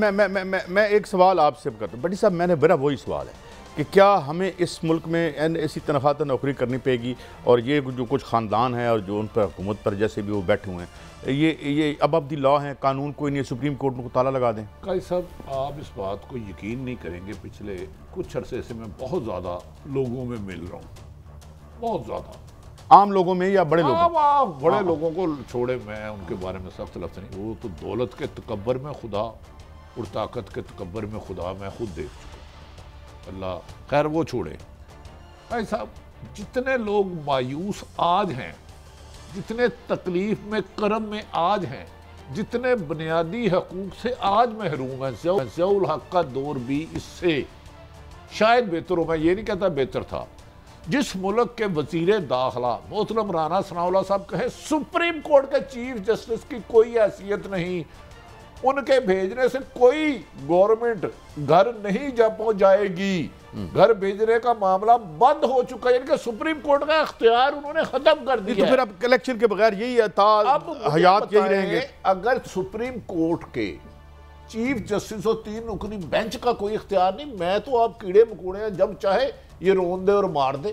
मैं एक सवाल आपसे करता हूँ। भट्टी साहब, मेरा वही सवाल है कि क्या हमें इस मुल्क में ऐसी तनख्वाह तो नौकरी करनी पड़ेगी, और ये जो कुछ ख़ानदान है और जो उन पर हुकूमत पर जैसे भी वो बैठे हुए हैं, ये अब दी लॉ हैं, कानून को इन्हें सुप्रीम कोर्ट में ताला लगा दें? काजी साहब, आप इस बात को यकीन नहीं करेंगे, पिछले कुछ अरसे से मैं बहुत ज़्यादा लोगों में मिल रहा हूँ, बहुत ज़्यादा। आम लोगों में या बड़े लोगों? आप बड़े लोगों को छोड़े, मैं उनके बारे में सख्त लफ्ज़ नहीं, वो तो दौलत के तकब्बर में खुदा और ताकत के तकब्बर में खुदा मैं खुद देख चुका। अल्लाह खैर वो छोड़े। भाई साहब, जितने लोग मायूस आज हैं, जितने तकलीफ में करम में आज हैं, जितने बुनियादी हकूक से आज महरूम हैं, ज़ियाउल हक का दौर भी इससे शायद बेहतर हो। मैं ये नहीं कहता बेहतर था। जिस मुल्क के वजीर दाखिला मोहतरम राना सनाउल्लाह साहब कहे सुप्रीम कोर्ट के चीफ जस्टिस की कोई हैसियत नहीं, उनके भेजने से कोई गवर्नमेंट घर नहीं जा पहुंच जाएगी, घर भेजने का मामला बंद हो चुका है, यानी कि सुप्रीम कोर्ट का इख्तियार उन्होंने खत्म कर दिया। तो फिर अब इलेक्शन के बगैर यही हयात यही रहेंगे? अगर सुप्रीम कोर्ट के चीफ जस्टिस और 3 रुकनी बेंच का कोई इख्तियार नहीं, मैं तो आप कीड़े मकोड़े हैं, जब चाहे ये रोन दे और मार दे।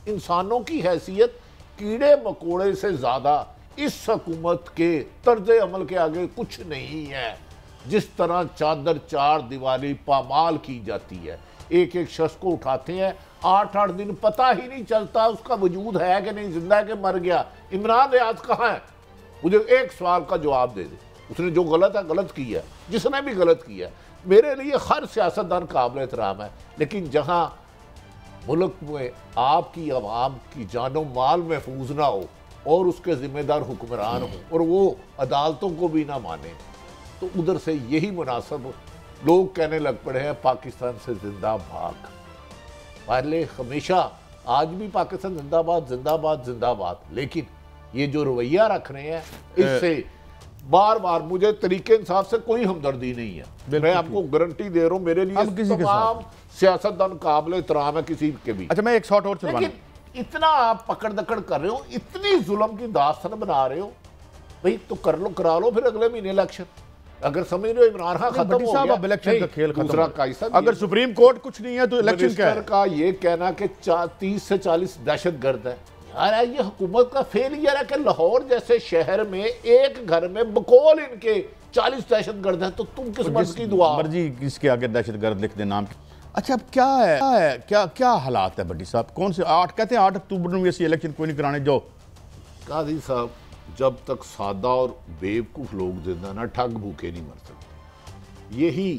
इंसानों की हैसियत कीड़े मकोड़े से ज़्यादा इस हुकूमत के तर्ज अमल के आगे कुछ नहीं है। जिस तरह चादर चार दीवारी पामाल की जाती है, एक एक शख्स को उठाते हैं, 8-8 दिन पता ही नहीं चलता उसका वजूद है कि नहीं, जिंदा है कि मर गया। इमरान रियाज कहाँ है? मुझे एक सवाल का जवाब दे दे। उसने जो गलत है गलत किया, जिसने भी गलत किया, मेरे लिए हर सियासतदान काबिल एहतराम है, लेकिन जहाँ मुल्क में आपकी आवाम की जानो माल महफूज ना हो और उसके जिम्मेदार हुक्मरान हो और वो अदालतों को भी ना माने, तो उधर से यही मुनासिब लोग कहने लग पड़े हैं पाकिस्तान से जिंदा भाग। पहले हमेशा, आज भी पाकिस्तान जिंदाबाद जिंदाबाद जिंदाबाद, लेकिन ये जो रवैया रख रहे हैं इससे बार बार मुझे तरीके इंसाफ से कोई हमदर्दी नहीं है। मैं आपको गारंटी दे रहा हूँ, मेरे लिए तमाम सियासतदान काबिल एहतराम है किसी के भी। अच्छा, मैं एक शॉट और चलवा, लेकिन इतना आप पकड़ दकड़ कर रहे हो, इतनी जुल्म की दास्तान बना रहे हो, भाई तो कर लो, करा लो फिर अगले महीने इलेक्शन। अगर समझ रहे हो इमरान खान खत्म हो गया, इलेक्शन का खेल खत्म। दूसरा कायसा, अगर सुप्रीम कोर्ट कुछ नहीं है तो इलेक्शन क्या है? का ये कहना कि 30 से 40 दहशतगर्द है, यार ये हुकूमत का फेलियर है कि लाहौर जैसे शहर में एक घर में बकौल इनके 40 दहशतगर्द हैं, तो तुम किस मर्ज की दुआ? मर्जी किसके आगे दहशतगर्द लिख दे नाम। अच्छा, अब क्या है, क्या हालात है भट्टी साहब? कौन से 8 कहते हैं 8 अक्टूबर में ऐसी इलेक्शन कोई नहीं कराने जाओ। काजी साहब, जब तक सादा और बेवकूफ़ लोग जिंदा ना, ठग भूखे नहीं मर सकते। यही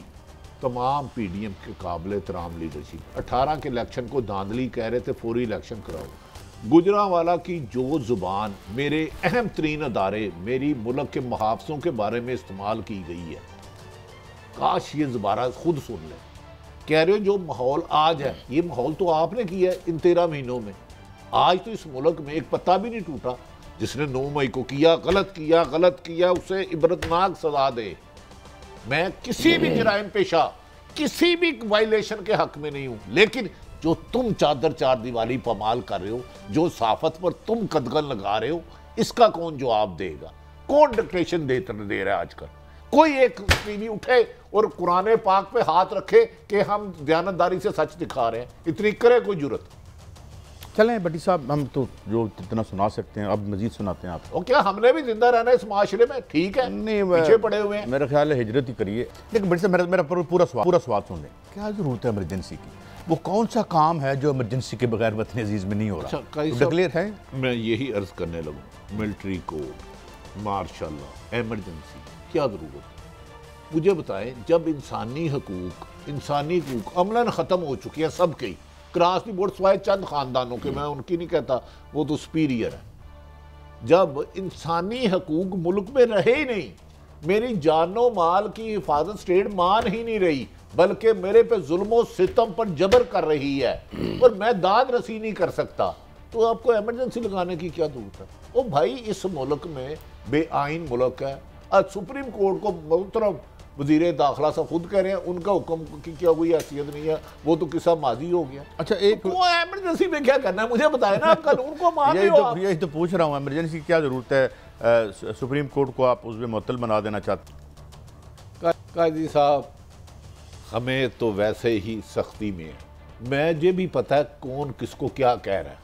तमाम PDM के काबिल एहतराम लीडरशिप। 18 के इलेक्शन को धांधली कह रहे थे, फौरी इलेक्शन कराओ। गुजरांवाला की जो जुबान मेरे अहम तरीन अदारे मेरी मुल्क के मुहाफ़ज़ों के बारे में इस्तेमाल की गई है, काश ये दोबारा खुद सुन लें। कह रहे हो जो माहौल आज है, ये माहौल तो आपने किया है इन 13 महीनों में। आज तो इस मुल्क में एक पत्ता भी नहीं टूटा। जिसने 9 मई को किया, गलत किया, उसे इबरतनाक सजा दे। मैं किसी भी जराइम पेशा, किसी भी वायलेशन के हक में नहीं हूं, लेकिन जो तुम चादर चार दीवारी पमाल कर रहे हो, जो साफत पर तुम कदगन लगा रहे हो, इसका कौन जवाब देगा? कौन डिक्टेशन दे रहा है आजकल? कोई एक टीवी उठे और कुरान पाक पे हाथ रखे कि हम दयानतदारी से सच दिखा रहे हैं, इतनी करे कोई जुर्रत? चलें भट्टी साहब, हम तो जो जितना सुना सकते हैं अब मजीद सुनाते हैं आप। और क्या हमने भी जिंदा रहना है इस माशरे में? ठीक है, नहीं, पीछे पड़े हुए हैं। मेरा ख्याल है हिजरत ही करिए। लेकिन भट्टी साहब, मेरा पूरा सवाल सुन लें। क्या जरूरत है इमरजेंसी की? वो कौन सा काम है जो इमरजेंसी के बगैर वतन अजीज में नहीं हो रहा? डिक्लेयर है। मैं यही अर्ज करने लगूँ, military code, martial law, emergency, क्या जरूरत है? मुझे बताएं, जब इंसानी हकूक अमलन ख़त्म हो चुकी है सबके, क्रॉस दी बोर्ड स्वाय चंद खानदानों के, मैं उनकी नहीं कहता, वो तो सुपीरियर है। जब इंसानी हकूक मुल्क में रहे ही नहीं, मेरी जानो माल की हिफाजत स्टेट मान ही नहीं रही, बल्कि मेरे पे जुल्मो सितम पर जबर कर रही है, और मैं दाद रसी नहीं कर सकता, तो आपको इमरजेंसी लगाने की क्या जरूरत है? ओ भाई, इस मुल्क में बेआइन मुल्क है। आज सुप्रीम कोर्ट को मोहतरम वज़ीर दाखिला साहब खुद कह रहे हैं उनका हुक्म की क्या कोई हैसियत नहीं है, वो तो किस्सा माजी हो गया। अच्छा, एक तो इमरजेंसी में क्या करना है मुझे बताए ना, कानून को मान लो आप। यही तो पूछ रहा हूँ, इमरजेंसी की क्या जरूरत है? सुप्रीम कोर्ट को आप उसमें मुअत्तल बना देना चाहते? काजी साहब, हमें तो वैसे ही सख्ती में है। मैं ये भी पता है कौन किसको क्या कह रहा है,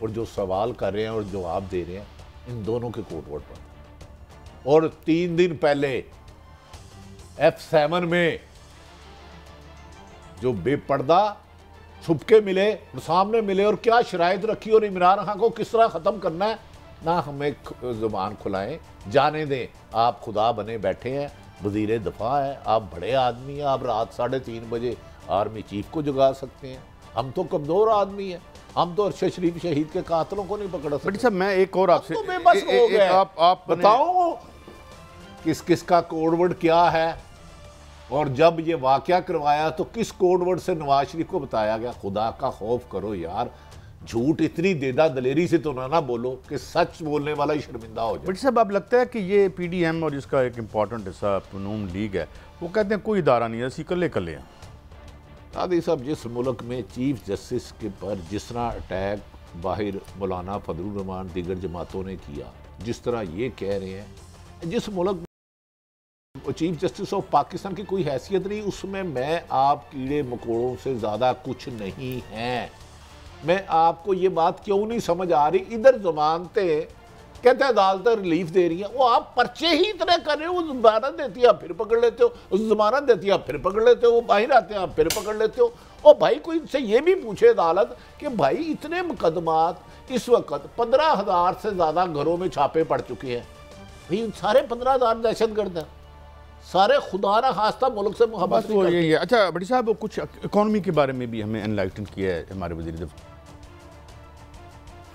और जो सवाल कर रहे हैं और जवाब दे रहे हैं, इन दोनों के कोर्ट वर्ड पर। और 3 दिन पहले F7 में जो बेपर्दा छुपके मिले, सामने मिले, और क्या शराइत रखी और इमरान खान को किस तरह ख़त्म करना है, ना हमें ज़ुबान खुलाएं, जाने दें। आप खुदा बने बैठे हैं, वज़ीर दफ़ा है, आप बड़े आदमी हैं, आप रात 3:30 बजे आर्मी चीफ को जगा सकते हैं। हम तो कमज़ोर आदमी हैं, हम तो अरशद शरीफ शहीद के कातलों को नहीं पकड़ सकते। साहब, मैं एक और आपसे, तो बेबस हो गए। आप बताओ किस किस का कोडवर्ड क्या है, और जब ये वाकया करवाया तो किस कोडवर्ड से नवाज शरीफ को बताया गया? खुदा का खौफ करो यार, झूठ इतनी देदा दलेरी से तो ना बोलो कि सच बोलने वाला ही शर्मिंदा हो जाए। बट साहब, अब लगता है कि ये PDM और इसका एक इंपॉर्टेंट हिस्सा नून लीग है, वो कहते हैं कोई इदारा नहीं है, असी कल्ले हैं। दादी साहब, जिस मुल्क में चीफ जस्टिस के पर जिस तरह अटैक बाहिर मौलाना फजलुर रहमान दीगर जमातों ने किया, जिस तरह ये कह रहे हैं, जिस मुल्क चीफ जस्टिस ऑफ पाकिस्तान की कोई हैसियत नहीं, उसमें मैं आप कीड़े मकोड़ों से ज़्यादा कुछ नहीं है। मैं आपको ये बात क्यों नहीं समझ आ रही? इधर जमानते कहते हैं अदालतें रिलीफ दे रही हैं, वो आप पर्चे ही इतने कर रहे हो, वो जमानत देती है आप फिर पकड़ लेते हो, उस जमानत देती है आप फिर पकड़ लेते हो, वो बाहर आते हैं आप फिर पकड़ लेते हो। और भाई कोई इनसे ये भी पूछे अदालत कि भाई इतने मुकदमात इस वक्त 15,000 से ज़्यादा घरों में छापे पड़ चुके हैं, भाई सारे 15,000 दहशतगर्द हैं, सारे खुदा ना खास्ता मुल्क से मोहब्बत नहीं करते। अच्छा भट्टी साहब, कुछ इकॉनमी के बारे में भी हमें एनलाइटन किया है हमारे वज़ीर दफ़ा।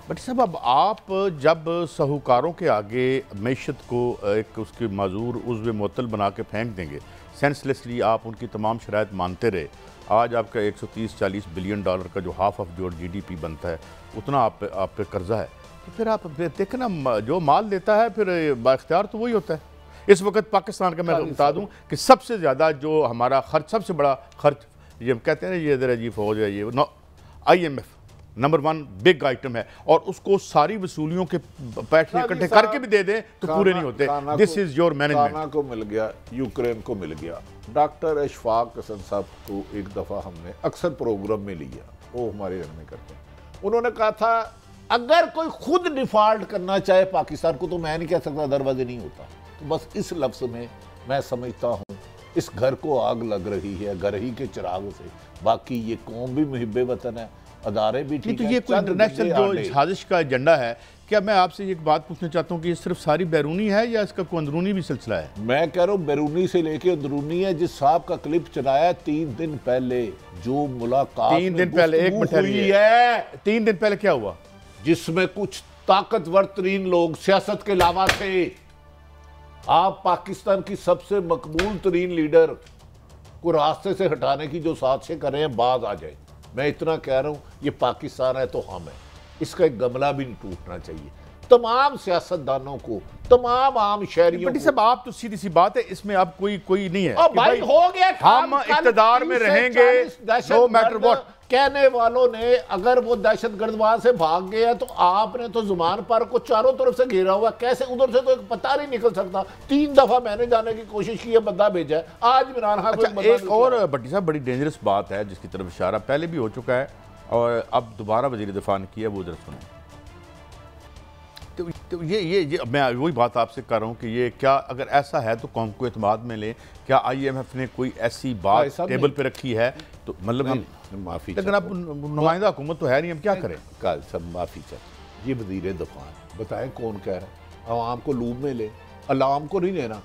भट्टी साहब, अब आप जब साहूकारों के आगे मैशत को एक उसकी माजूर उज़्व मुअत्तल बना के फेंक देंगे, सेंसलेसली आप उनकी तमाम शराइत मानते रहे, आज आपका 130-40 बिलियन डॉलर का जो हाफ ऑफ जो GDP बनता है, उतना आप पे कर्जा है, तो फिर आप देखें ना, जो माल देता है फिर बाख्तियार तो वही होता है। इस वक्त पाकिस्तान का मैं बता दूं कि सबसे ज़्यादा जो हमारा खर्च, सबसे बड़ा खर्च, ये कहते हैं ना, ये ज़रा जी फौज है, ये IMF नंबर 1 बिग आइटम है, और उसको सारी वसूलियों के पैसे इकट्ठे करके भी दे दें तो पूरे नहीं होते। This is your management. को मिल गया, यूक्रेन को मिल गया। डॉक्टर अशफाक हसन साहब को एक दफ़ा हमने अक्सर प्रोग्राम में लिया, वो हमारे रन करते हैं, उन्होंने कहा था अगर कोई खुद डिफॉल्ट करना चाहे पाकिस्तान को, तो मैं नहीं कह सकता दरवाजे नहीं होता। तो बस इस लफ्ज़ में मैं समझता हूँ इस घर को आग लग रही है घर ही के चिराग से। बाकी ये कौम भी मुहिब्बे वतन है, अदारे भी ठीक है। तो ये कोई इंटरनेशनल जो साजिश का एजेंडा है, क्या मैं आपसे एक बात पूछना चाहता हूँ कि ये सिर्फ सारी बैरूनी है या इसका कोई अंदरूनी भी सिलसिला है? मैं कह रहा हूँ बैरूनी से लेके अंदरूनी है। जिस साहब का क्लिप चलाया 3 दिन पहले, जो मुलाकात 3 दिन पहले, एक मिनट है, 3 दिन पहले क्या हुआ? जिसमें कुछ ताकतवर तरीन लोग सियासत के अलावा थे। आप पाकिस्तान की सबसे मकबूल तरीन लीडर को रास्ते से हटाने की जो साजिशें कर रहे हैं, बाज आ जाए। मैं इतना कह रहा हूं, ये पाकिस्तान है तो हम है, इसका एक गमला भी नहीं टूटना चाहिए। तमाम सियासतदानों को, तमाम आम शहरियों को। आप तो सीधी सी बात है, इसमें अब कोई नहीं है कि भाई हो गया, हम इक़्तिदार में रहेंगे, नो मैटर व्हाट। कहने वालों ने अगर वो दहशतगर्द वहां से भाग गया तो आपने तो जुबान पर को चारों तरफ से घेरा हुआ, कैसे उधर से तो एक पता नहीं निकल सकता। 3 दफा मैंने जाने की कोशिश की है, बंदा भेजा है, आज इमरान खान। अच्छा, एक और भट्टी साहब बड़ी डेंजरस बात है जिसकी तरफ इशारा पहले भी हो चुका है और अब दोबारा वज़ीर दिफा ने किया, वो जरा सुने। तो ये मैं वही बात आपसे कर रहा हूँ कि ये क्या, अगर ऐसा है तो कौम को एतमाद में ले। क्या IMF ने कोई ऐसी बात टेबल पे रखी है? तो मतलब माफी, लेकिन अब नुमाइंदा हुकूमत तो है नहीं, हम क्या करें? कल सब माफी चाहिए। ये वज़ीर दिफा बताएं कौन कह रहा है? अवाम को लूब में ले, अलाम को नहीं लेना।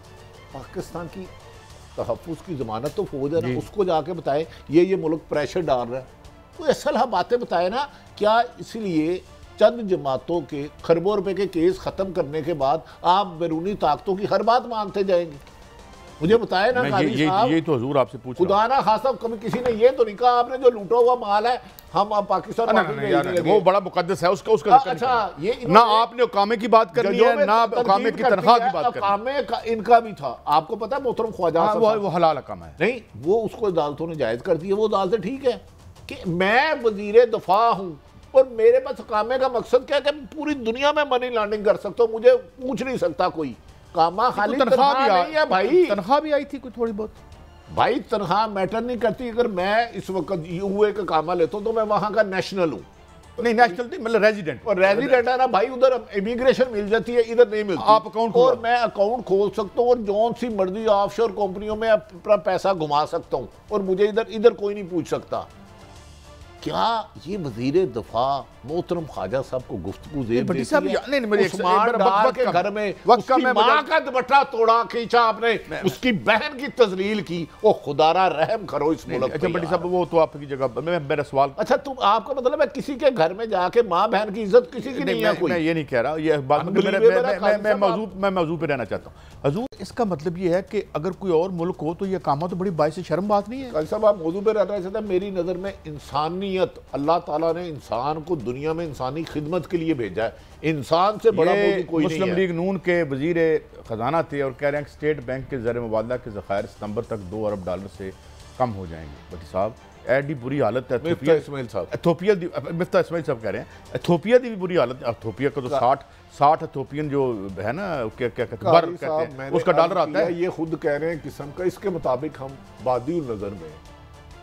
पाकिस्तान की तहफ़्फ़ुज़ की ज़मानत तो फौज है ना, उसको जाके बताएं ये मुल्क प्रेशर डाल रहा है। कोई असल बातें बताए ना। क्या इसलिए चंद जमातों के खरबों रुपए के केस खत्म करने के बाद आप बैरूनी ताकतों की हर बात मानते जाएंगे? मुझे बताए ना ये तो हुजूर आपसे पूछ, खुदा ना खासा कभी किसी ने ये तो नहीं कहा आपने जो लूटा हुआ माल है हम पाकिस्तान वो बड़ा मुकद्दस है, उसका अच्छा, ये ना आपने उकामे की बात करनी है, ना उकामे की तनख्वाह की बात करनी है। उकामे का इनका भी था, आपको पता है मोहतरम ख्वाजा, वो हलाल उकामा है। नहीं, वो उसको अदालतों ने जायज कर दिया, वो अदालतें ठीक है कि मैं वज़ीर दिफा हूं और मेरे पास कामे का मकसद क्या है कि पूरी दुनिया में मनी लॉन्ड्रिंग कर सकता हूं, मुझे पूछ नहीं सकता कोई। कामा खाली तनख्वाह नहीं है भाई, तनख्वाह भी आई थी कोई थोड़ी बहुत भाई। तनख्वाह मैटर नहीं करती। अगर मैं इस वक्त यूए का कामा लेता हूं तो मैं वहां का नेशनल हूं। नहीं, नेशनल नहीं, मतलब रेजिडेंट। और रेजिडेंट है ना भाई, उधर इमिग्रेशन मिल जाती है, इधर नहीं मिलती। आप अकाउंट और मैं अकाउंट खोल सकता हूं और जौन सी मर्जी ऑफशोर कंपनियों में अपना पैसा घुमा सकता हूं और मुझे इधर कोई नहीं पूछ सकता। क्या ये वज़ीर दिफा मोहतरम ख्वाजा साहब को गुफ्तगू जेब देती है? उस्मान डार के घर में उसकी मां का दुपट्टा तोड़ा, खींचा आपने, उसकी बहन की तजलील की। वो खुदारा रहम करो इस मुल्क पे। अच्छा बड़ी साहब, वो तो आपकी जगह मेरा सवाल। अच्छा, तुम आपका मतलब है किसी के घर में जाके माँ बहन की इज्जत किसी की नहीं है? कोई मैं ये नहीं कह रहा, ये बात मैं मौजूद पे रहना चाहता हूँ। हजूर, इसका मतलब ये है कि अगर कोई और मुल्क हो तो ये कामा तो बड़ी बाइस शर्म बात नहीं है। कल साहब आप मौजूद पे रहना चाहते हैं। मेरी नज़र में इंसानियत, अल्लाह ताला ने इंसान को दुनिया में इंसानी खिदमत के लिए भेजा है। इंसान से बड़ा कोई नहीं है। मुस्लिम लीग नून के वजीर खजाना थे और कह रहे हैं स्टेट बैंक के ज़र मुबादला के ज़खायर सितंबर तक $2 अरब से कम हो जाएंगे। भट्टी साहब, एडी बुरी हालत है। मिफ्ता इस्माइल साहब कह रहे हैं एथोपिया की भी बुरी हालत है। एथोपिया का तो 60 एथोपियन जो है ना, क्या कहते हैं, उसका डॉलर आता है। ये खुद कह रहे हैं किस्म का, इसके मुताबिक हम वादी नज़र में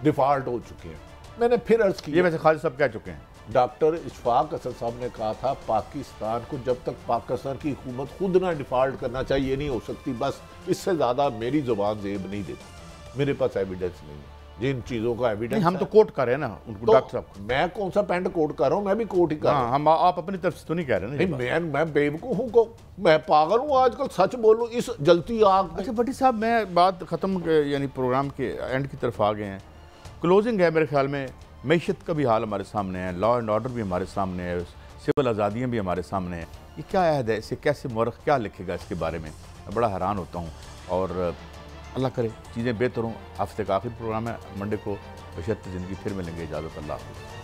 डिफॉल्ट हो चुके हैं। मैंने फिर अर्ज किया, ये वैसे खालिद साहब कह चुके हैं। डॉक्टर इशफाक असद साहब ने कहा था पाकिस्तान को जब तक पाकिस्तान की हुकूमत खुद ना डिफॉल्ट करना चाहिए, ये नहीं हो सकती। बस इससे ज़्यादा मेरी ज़ुबान जेब नहीं देती, मेरे पास एविडेंस नहीं है। जिन चीज़ों का एविडेंस हम तो कोर्ट कर रहे हैं ना उनको, डॉक्टर साहब। मैं कौन सा पेंट कोर्ट कर रहा हूँ? मैं भी कोर्ट ही कर रहा हूँ। हम आप अपनी तरफ से तो नहीं कह रहे ना। मैं बेवकूफ़ हूँ को, मैं पागल हूँ आजकल, सच बोलूँ इस जलती आग। अच्छा भट्टी साहब, मैं बात ख़त्म यानी प्रोग्राम के एंड की तरफ आ गए हैं, क्लोजिंग है मेरे ख्याल में। मैशत का भी हाल हमारे सामने है, लॉ एंड ऑर्डर भी हमारे सामने है, सिविल आज़ादियाँ भी हमारे सामने हैं। ये क्या अहद है? इसे कैसे मौरख क्या लिखेगा इसके बारे में? मैं बड़ा हैरान होता हूँ। और अल्लाह करे चीज़ें बेहतर हों। हफ्ते का आखिरी प्रोग्राम है मंडे को। बशर्ते ज़िंदगी फिर मिलेंगे। इजाज़त, अल्लाह हाफ़िज़।